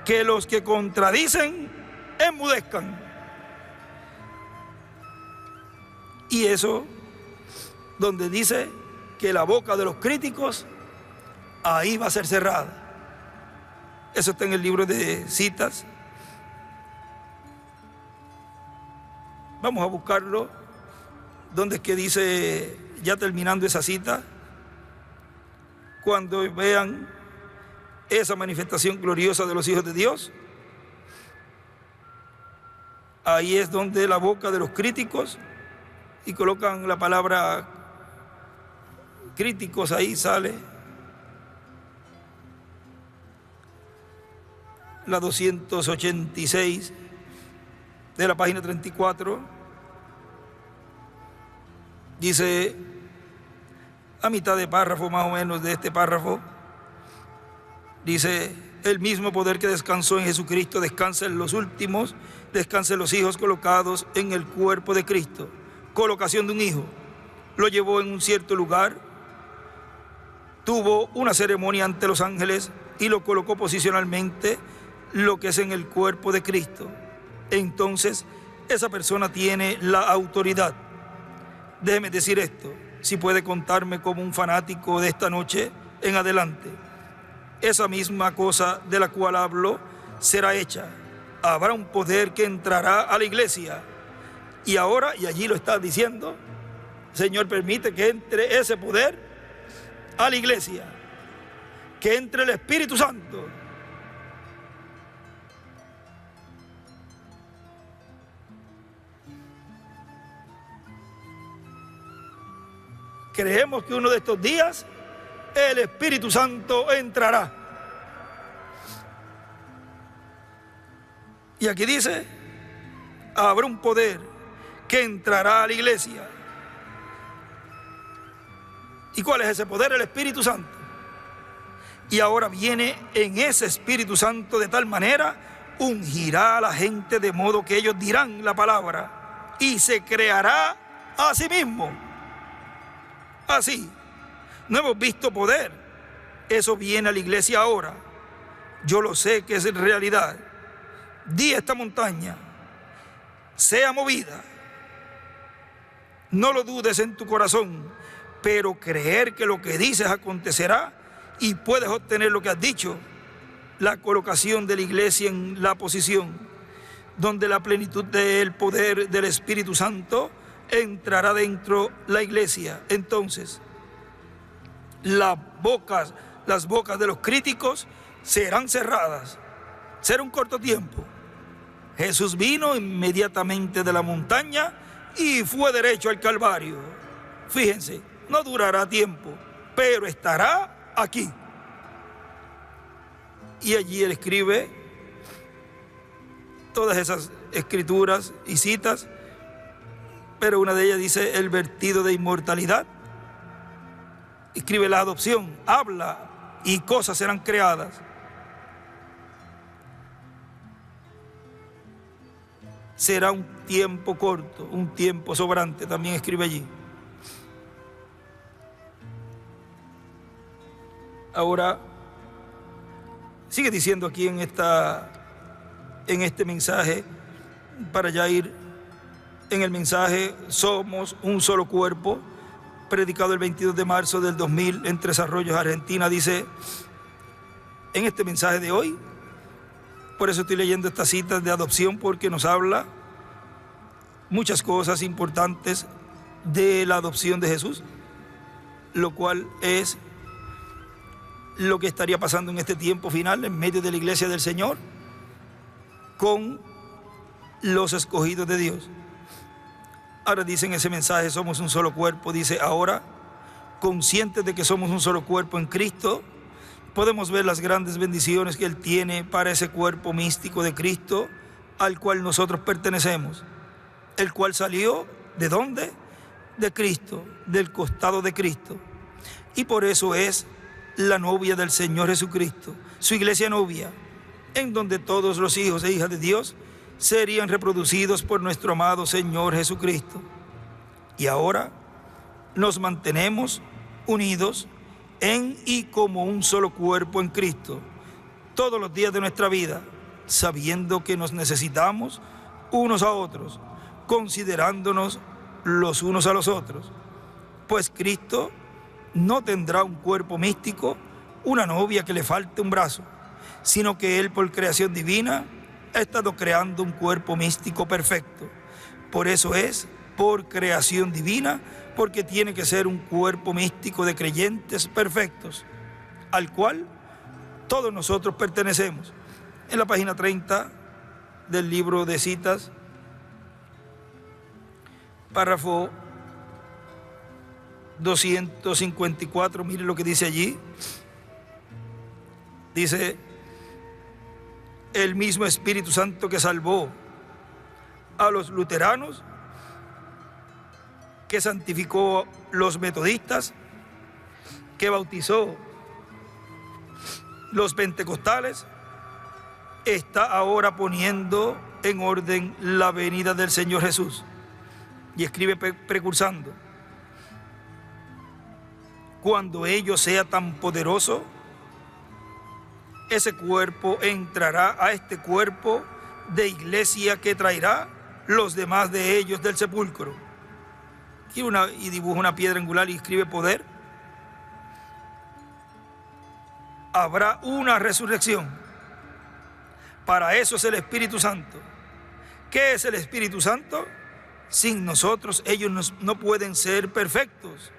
que los que contradicen enmudezcan. Y eso, donde dice que la boca de los críticos, ahí va a ser cerrada. Eso está en el libro de Citas. Vamos a buscarlo. ¿Dónde es que dice, ya terminando esa cita? Cuando vean esa manifestación gloriosa de los hijos de Dios, ahí es donde la boca de los críticos, y colocan la palabra críticos, ahí sale la 286 de la página 34. Dice, a mitad de párrafo más o menos de este párrafo, dice, el mismo poder que descansó en Jesucristo descansa en los últimos, descansa en los hijos colocados en el cuerpo de Cristo. Colocación de un hijo, lo llevó en un cierto lugar, tuvo una ceremonia ante los ángeles y lo colocó posicionalmente, lo que es en el cuerpo de Cristo. Entonces, esa persona tiene la autoridad. Déjeme decir esto, si puede contarme como un fanático de esta noche en adelante, esa misma cosa de la cual hablo será hecha. Habrá un poder que entrará a la iglesia. Y ahora, y allí lo está diciendo, Señor, permite que entre ese poder a la iglesia, que entre el Espíritu Santo. Creemos que uno de estos días el Espíritu Santo entrará. Y aquí dice, habrá un poder que entrará a la iglesia. ¿Y cuál es ese poder? El Espíritu Santo. Y ahora viene en ese Espíritu Santo de tal manera, ungirá a la gente de modo que ellos dirán la palabra y se creará a sí mismo. Así, no hemos visto poder. Eso viene a la iglesia ahora. Yo lo sé que es realidad. Di a esta montaña, sea movida. No lo dudes en tu corazón, pero creer que lo que dices acontecerá y puedes obtener lo que has dicho. La colocación de la iglesia en la posición donde la plenitud del poder del Espíritu Santo entrará dentro la iglesia. Entonces, las bocas de los críticos serán cerradas. Será un corto tiempo. Jesús vino inmediatamente de la montaña y fue derecho al Calvario. Fíjense, no durará tiempo, pero estará aquí. Y allí él escribe todas esas escrituras y citas, pero una de ellas dice el vertido de inmortalidad. Escribe la adopción, habla y cosas serán creadas. Será un tiempo corto, un tiempo sobrante, también escribe allí. Ahora, sigue diciendo aquí en este mensaje, para ya ir en el mensaje, somos un solo cuerpo, predicado el 22 de marzo del 2000 en Tres Arroyos, Argentina. Dice, en este mensaje de hoy, Por eso estoy leyendo estas citas de adopción, porque nos habla muchas cosas importantes de la adopción de Jesús, lo cual es lo que estaría pasando en este tiempo final en medio de la iglesia del Señor con los escogidos de Dios. Ahora dice en ese mensaje, somos un solo cuerpo, dice: ahora, conscientes de que somos un solo cuerpo en Cristo, podemos ver las grandes bendiciones que Él tiene para ese cuerpo místico de Cristo al cual nosotros pertenecemos, el cual salió, ¿de dónde? De Cristo, del costado de Cristo. Y por eso es la novia del Señor Jesucristo, su iglesia novia, en donde todos los hijos e hijas de Dios serían reproducidos por nuestro amado Señor Jesucristo. Y ahora nos mantenemos unidos en y como un solo cuerpo en Cristo todos los días de nuestra vida, sabiendo que nos necesitamos unos a otros, considerándonos los unos a los otros, pues Cristo no tendrá un cuerpo místico, una novia que le falte un brazo, sino que Él, por creación divina, ha estado creando un cuerpo místico perfecto. Por eso es por creación divina, porque tiene que ser un cuerpo místico de creyentes perfectos, al cual todos nosotros pertenecemos. En la página 30 del libro de citas, párrafo 254, mire lo que dice allí. Dice: el mismo Espíritu Santo que salvó a los luteranos, que santificó los metodistas, que bautizó los pentecostales, está ahora poniendo en orden la venida del Señor Jesús. Y escribe precursando: cuando ello sea tan poderoso, ese cuerpo entrará a este cuerpo de iglesia que traerá los demás de ellos del sepulcro. Y dibuja una piedra angular y escribe poder. Habrá una resurrección. Para eso es el Espíritu Santo. ¿Qué es el Espíritu Santo? Sin nosotros ellos no pueden ser perfectos.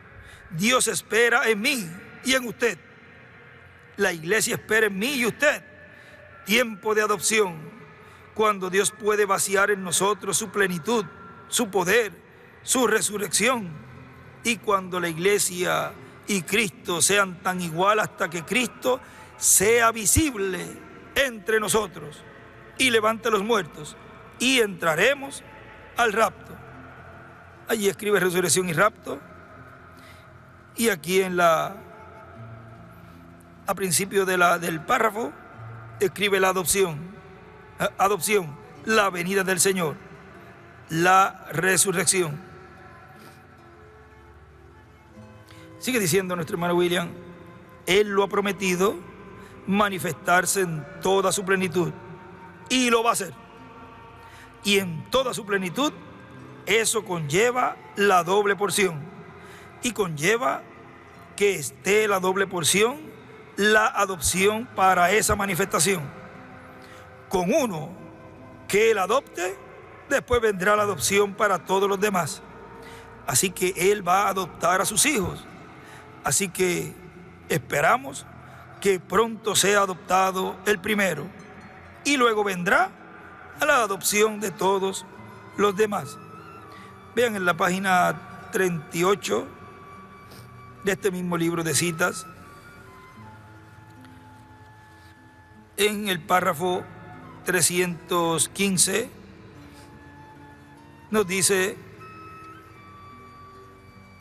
Dios espera en mí y en usted. La iglesia espera en mí y usted. Tiempo de adopción, cuando Dios puede vaciar en nosotros su plenitud, su poder, su resurrección. Y cuando la iglesia y Cristo sean tan igual hasta que Cristo sea visible entre nosotros y levante a los muertos, y entraremos al rapto. Allí escribe resurrección y rapto. Y aquí a principio del párrafo escribe la adopción, la venida del Señor, la resurrección. Sigue diciendo nuestro hermano William: Él lo ha prometido manifestarse en toda su plenitud, y lo va a hacer. Y en toda su plenitud, eso conlleva la doble porción, y conlleva que esté la doble porción, la adopción para esa manifestación. Con uno que Él adopte, después vendrá la adopción para todos los demás. Así que Él va a adoptar a sus hijos. Así que esperamos que pronto sea adoptado el primero, y luego vendrá a la adopción de todos los demás. Vean en la página 38 de este mismo libro de citas, en el párrafo 315, nos dice: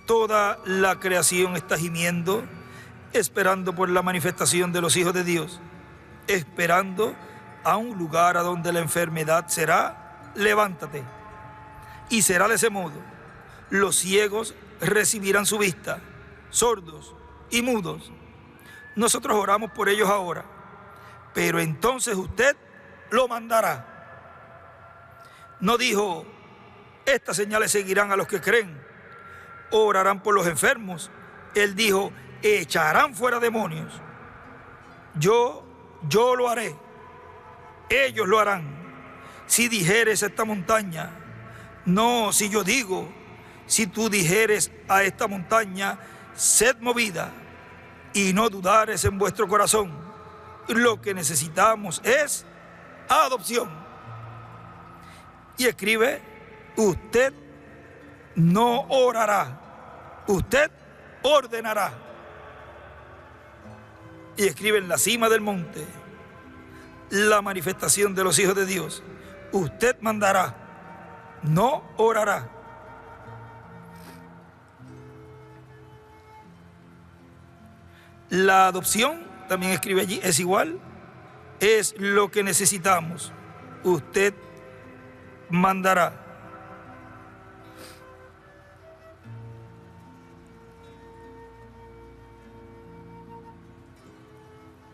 toda la creación está gimiendo, esperando por la manifestación de los hijos de Dios, esperando a un lugar a donde la enfermedad será: levántate. Y será de ese modo: los ciegos recibirán su vista, sordos y mudos. Nosotros oramos por ellos ahora, pero entonces usted lo mandará. No dijo: estas señales seguirán a los que creen, orarán por los enfermos. Él dijo: echarán fuera demonios. Yo lo haré. ellos lo harán. Si dijeres a esta montaña, no, si yo digo, si tú dijeres a esta montaña, sed movida, y no dudares en vuestro corazón, lo que necesitamos es adopción. Y escribe, usted no orará, usted ordenará. Y escribe en la cima del monte, la manifestación de los hijos de Dios. Usted mandará, no orará. La adopción, también escribe allí, es igual, es lo que necesitamos. Usted mandará.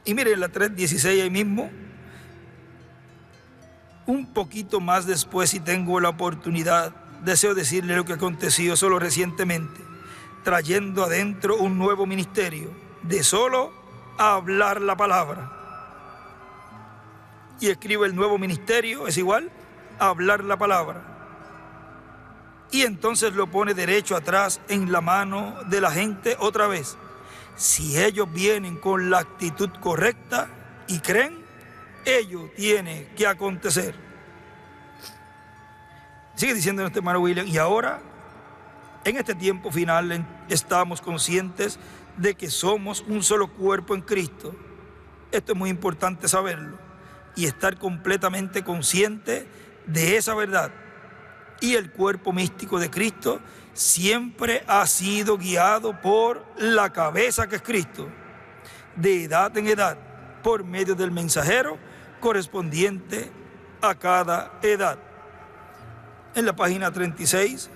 Y miren la 3:16 ahí mismo, un poquito más después, si tengo la oportunidad, deseo decirle lo que aconteció solo recientemente, trayendo adentro un nuevo ministerio de solo hablar la palabra. Y escribe el nuevo ministerio, es igual, hablar la palabra. Y entonces lo pone derecho atrás en la mano de la gente otra vez. Si ellos vienen con la actitud correcta y creen, ello tiene que acontecer. Sigue diciendo nuestro hermano William, y ahora, en este tiempo final, estamos conscientes de que somos un solo cuerpo en Cristo. Esto es muy importante saberlo y estar completamente consciente de esa verdad. Y el cuerpo místico de Cristo siempre ha sido guiado por la cabeza que es Cristo, de edad en edad, por medio del mensajero correspondiente a cada edad. En la página 36,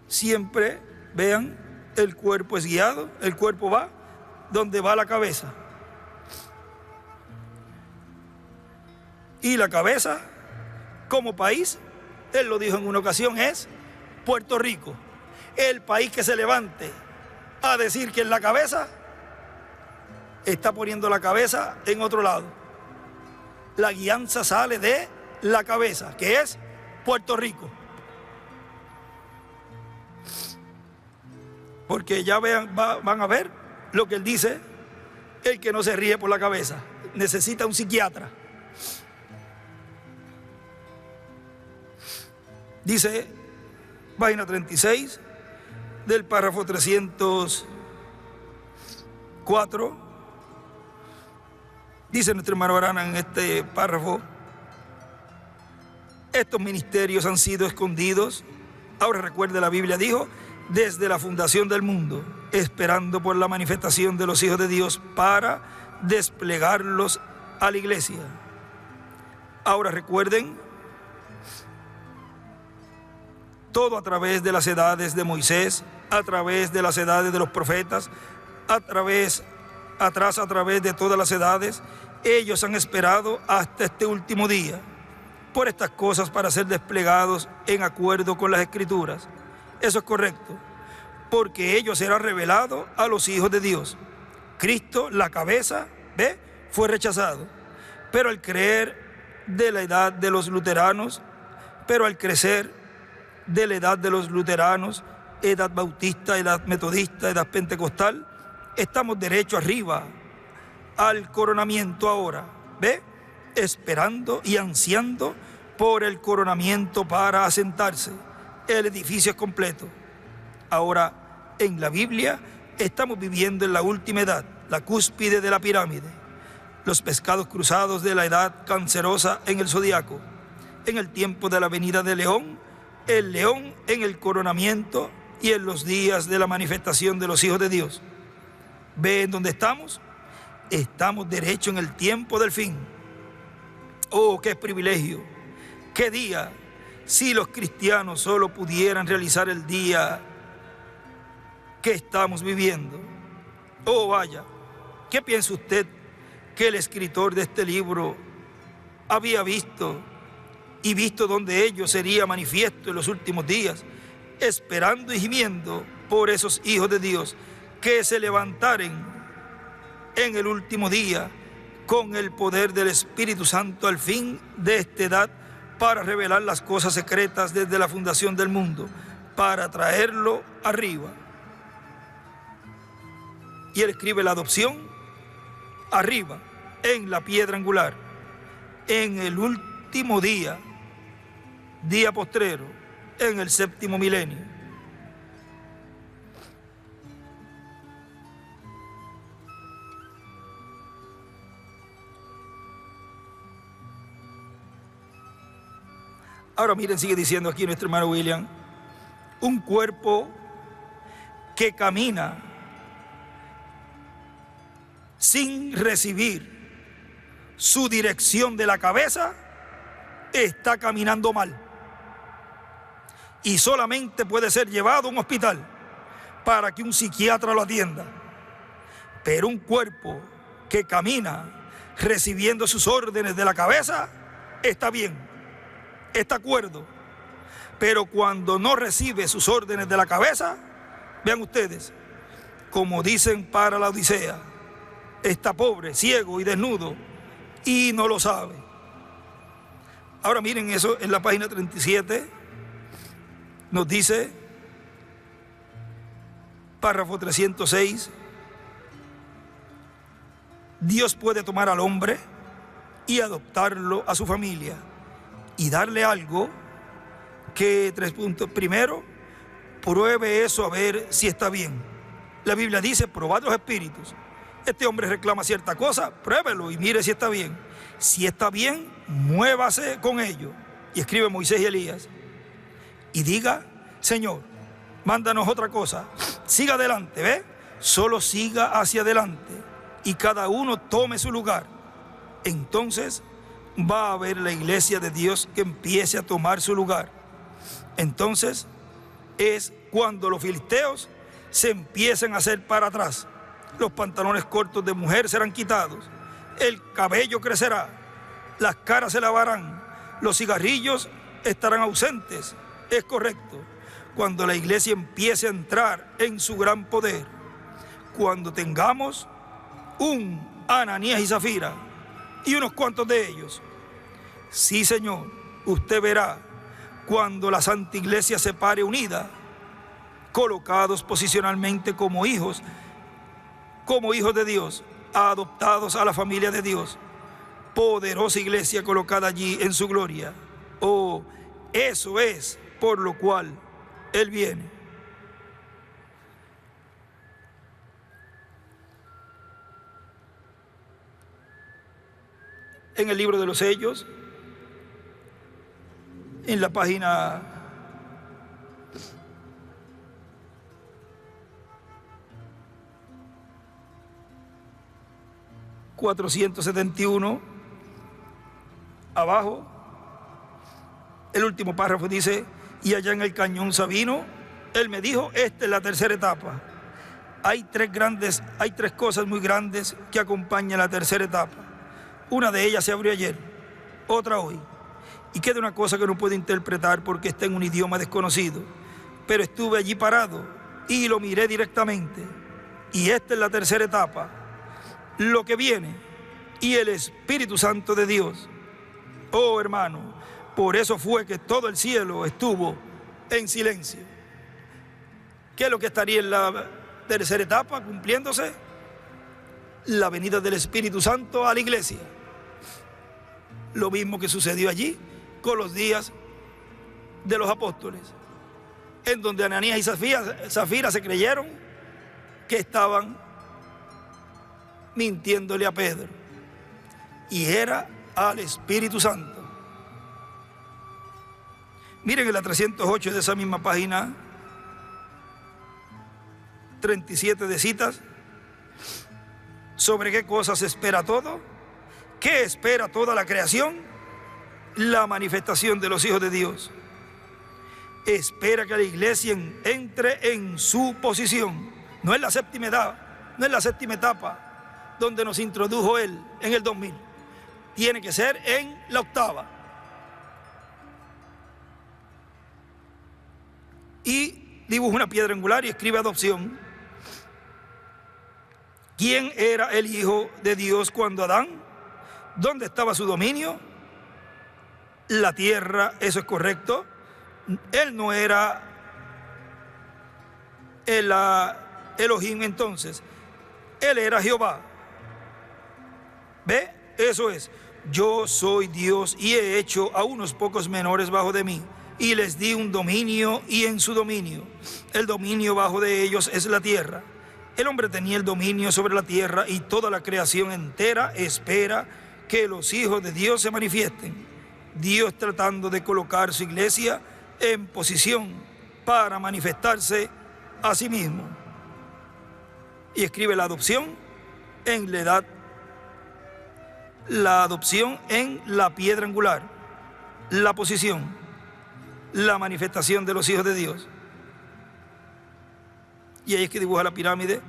siempre, vean, el cuerpo es guiado, el cuerpo va donde va la cabeza. Y la cabeza, como país, él lo dijo en una ocasión, es Puerto Rico. El país que se levante a decir que es la cabeza, está poniendo la cabeza en otro lado. La guianza sale de la cabeza, que es Puerto Rico. Porque ya van a ver lo que él dice, el que no se ríe por la cabeza, necesita un psiquiatra. Dice, página 36, del párrafo 304, dice nuestro hermano Arana en este párrafo, estos ministerios han sido escondidos, ahora recuerde la Biblia dijo, desde la fundación del mundo, esperando por la manifestación de los hijos de Dios para desplegarlos a la iglesia. Ahora recuerden, todo a través de las edades de Moisés, a través de las edades de los profetas, a través de todas las edades, ellos han esperado hasta este último día por estas cosas para ser desplegados en acuerdo con las Escrituras. Eso es correcto, porque ellos serán revelados a los hijos de Dios. Cristo, la cabeza, fue rechazado, pero al creer de la edad de los luteranos, al crecer de la edad de los luteranos, edad bautista, edad metodista, edad pentecostal, estamos derecho arriba al coronamiento ahora, esperando y ansiando por el coronamiento para asentarse. El edificio es completo. Ahora, en la Biblia, estamos viviendo en la última edad, la cúspide de la pirámide, los pescados cruzados de la edad cancerosa en el zodiaco, en el tiempo de la venida del león, el león en el coronamiento y en los días de la manifestación de los hijos de Dios. ¿Ven dónde estamos? Estamos derecho en el tiempo del fin. ¡Oh, qué privilegio! ¡Qué día! Si los cristianos solo pudieran realizar el día que estamos viviendo. ¡Oh, vaya! ¿Qué piensa usted que el escritor de este libro había visto donde ello sería manifiesto en los últimos días, esperando y gimiendo por esos hijos de Dios que se levantaren en el último día con el poder del Espíritu Santo al fin de esta edad, para revelar las cosas secretas desde la fundación del mundo, para traerlo arriba. Y él escribe la adopción arriba, en la piedra angular, en el último día, día postrero, en el séptimo milenio. Ahora miren, sigue diciendo aquí nuestro hermano William, un cuerpo que camina sin recibir su dirección de la cabeza, está caminando mal. Y solamente puede ser llevado a un hospital para que un psiquiatra lo atienda. Pero un cuerpo que camina recibiendo sus órdenes de la cabeza, está bien, está cuerdo. Pero cuando no recibe sus órdenes de la cabeza, vean ustedes, como dicen para la Odisea, está pobre, ciego y desnudo y no lo sabe. Ahora miren eso en la página 37, nos dice, párrafo 306, Dios puede tomar al hombre y adoptarlo a su familia y darle algo que, 3 puntos, primero, pruebe eso a ver si está bien. La Biblia dice, probad los espíritus. Este hombre reclama cierta cosa, pruébelo y mire si está bien. Si está bien, muévase con ello. Y escribe Moisés y Elías. Y diga, Señor, mándanos otra cosa. Siga adelante, ¿ve? Solo siga hacia adelante. Y cada uno tome su lugar. Entonces va a haber la iglesia de Dios que empiece a tomar su lugar. Entonces es cuando los filisteos se empiecen a hacer para atrás. Los pantalones cortos de mujer serán quitados, el cabello crecerá, las caras se lavarán, los cigarrillos estarán ausentes. Es correcto, cuando la iglesia empiece a entrar en su gran poder, cuando tengamos un Ananías y Zafira y unos cuantos de ellos. Sí, Señor, usted verá cuando la Santa Iglesia se pare unida, colocados posicionalmente como hijos de Dios, adoptados a la familia de Dios, poderosa iglesia colocada allí en su gloria. Oh, eso es por lo cual Él viene. En el libro de los sellos, en la página 471, abajo, el último párrafo dice, y allá en el cañón Sabino, él me dijo, esta es la tercera etapa. Hay tres cosas muy grandes que acompañan la tercera etapa. Una de ellas se abrió ayer, otra hoy. Y queda una cosa que no puedo interpretar porque está en un idioma desconocido. Pero estuve allí parado y lo miré directamente. Y esta es la tercera etapa. Lo que viene y el Espíritu Santo de Dios. Oh, hermano, por eso fue que todo el cielo estuvo en silencio. ¿Qué es lo que estaría en la tercera etapa cumpliéndose? La venida del Espíritu Santo a la iglesia. Lo mismo que sucedió allí con los días de los apóstoles, en donde Ananías y Zafira se creyeron que estaban mintiéndole a Pedro, y era al Espíritu Santo. Miren en la 308 de esa misma página, 37 de citas. ¿Sobre qué cosas espera todo? ¿Qué espera toda la creación? La manifestación de los hijos de Dios. Espera que la iglesia entre en su posición. No es la séptima edad, no es la séptima etapa donde nos introdujo Él en el 2000. Tiene que ser en la octava. Y dibuja una piedra angular y escribe adopción. ¿Quién era el Hijo de Dios cuando Adán ¿Dónde estaba su dominio? La tierra, eso es correcto. Él no era el Elohim entonces, él era Jehová. ¿Ve? Eso es. Yo soy Dios y he hecho a unos pocos menores bajo de mí, y les di un dominio, y en su dominio, el dominio bajo de ellos es la tierra. El hombre tenía el dominio sobre la tierra, y toda la creación entera espera que los hijos de Dios se manifiesten. Dios tratando de colocar su iglesia en posición para manifestarse a sí mismo. Y escribe la adopción en la edad, la adopción en la piedra angular, la posición, la manifestación de los hijos de Dios. Y ahí es que dibuja la pirámide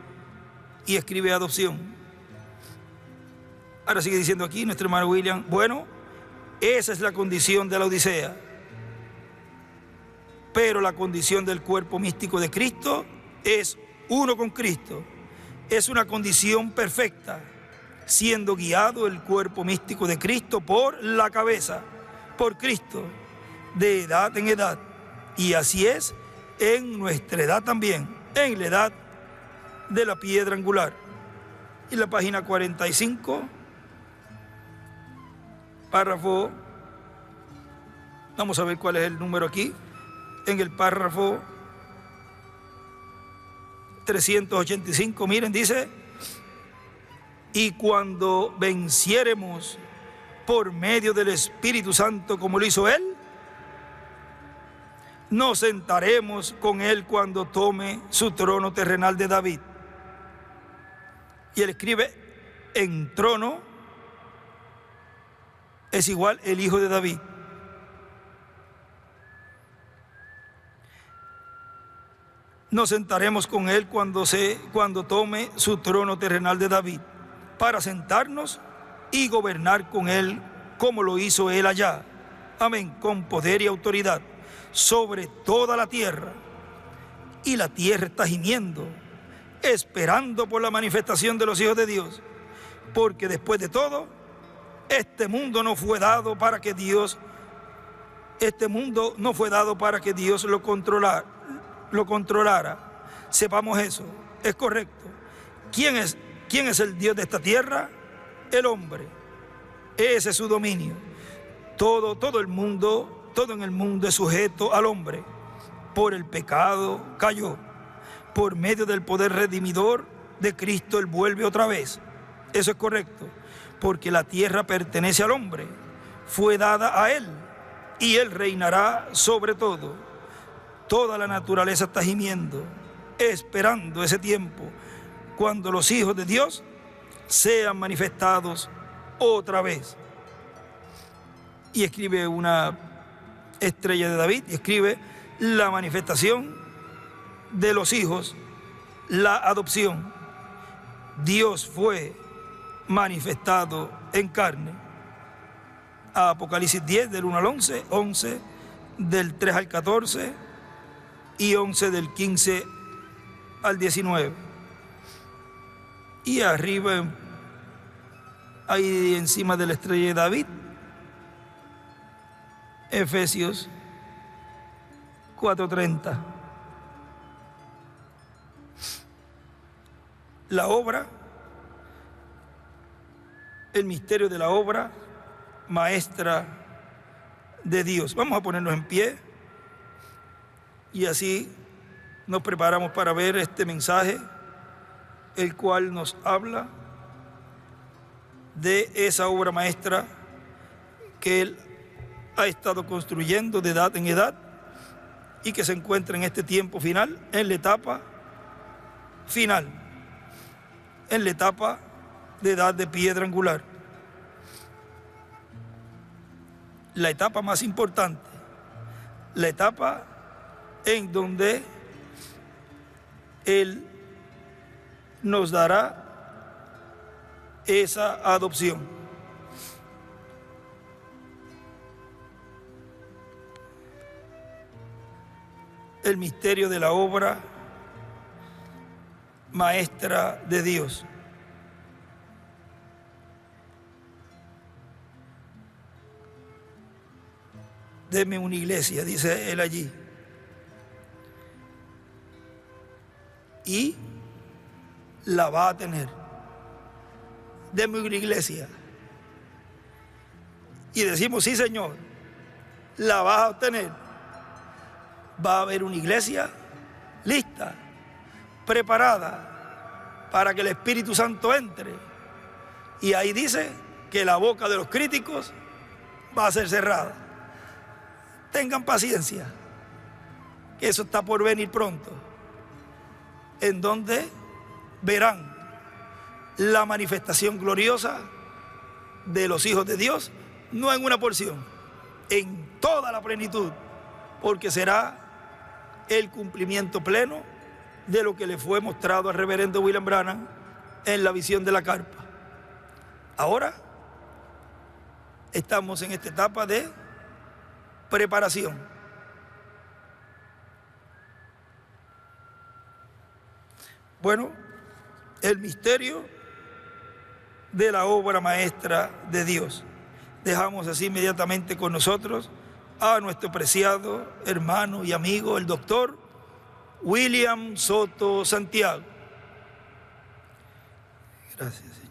y escribe adopción. Ahora sigue diciendo aquí nuestro hermano William, bueno, esa es la condición de la Odisea. Pero la condición del cuerpo místico de Cristo es uno con Cristo. Es una condición perfecta, siendo guiado el cuerpo místico de Cristo por la cabeza, por Cristo, de edad en edad. Y así es en nuestra edad también, en la edad de la piedra angular. Y la página 45, párrafo, vamos a ver cuál es el número aquí, en el párrafo 385, miren, dice: y cuando venciéremos por medio del Espíritu Santo como lo hizo Él, nos sentaremos con Él cuando tome su trono terrenal de David. Y él escribe, en trono es igual el hijo de David. Nos sentaremos con Él cuando tome su trono terrenal de David, para sentarnos y gobernar con Él como lo hizo Él allá. Amén, con poder y autoridad sobre toda la tierra. Y la tierra está gimiendo, esperando por la manifestación de los hijos de Dios, porque después de todo, este mundo no fue dado para que Dios lo controlara. Sepamos eso, es correcto. ¿Quién es el Dios de esta tierra? El hombre. Ese es su dominio. Todo en el mundo es sujeto al hombre. Por el pecado cayó. Por medio del poder redimidor de Cristo, Él vuelve otra vez. Eso es correcto. Porque la tierra pertenece al hombre. Fue dada a Él. Y Él reinará sobre todo. Toda la naturaleza está gimiendo, esperando ese tiempo, cuando los hijos de Dios sean manifestados otra vez. Y escribe una estrella de David, y escribe la manifestación de los hijos, la adopción. Dios fue manifestado en carne. Apocalipsis 10, del 1 al 11, 11 del 3 al 14 y 11 del 15 al 19. Y arriba, ahí encima de la estrella de David, Efesios 4:30. La obra, el misterio de la obra maestra de Dios. Vamos a ponernos en pie y así nos preparamos para ver este mensaje, el cual nos habla de esa obra maestra que Él ha estado construyendo de edad en edad y que se encuentra en este tiempo final, en la etapa final, en la etapa de edad de piedra angular. La etapa más importante, la etapa en donde Él nos dará esa adopción. El misterio de la obra maestra de Dios. Deme una iglesia, dice él allí. Y la va a tener. Deme una iglesia. Y decimos, sí, Señor, la vas a obtener. Va a haber una iglesia lista, preparada para que el Espíritu Santo entre. Y ahí dice que la boca de los críticos va a ser cerrada. Tengan paciencia, que eso está por venir pronto, en donde verán la manifestación gloriosa de los hijos de Dios, no en una porción, en toda la plenitud, porque será el cumplimiento pleno de lo que le fue mostrado al reverendo William Branham en la visión de la carpa. Ahora estamos en esta etapa de preparación. Bueno, el misterio de la obra maestra de Dios. Dejamos así inmediatamente con nosotros a nuestro preciado hermano y amigo, el doctor William Soto Santiago. Gracias.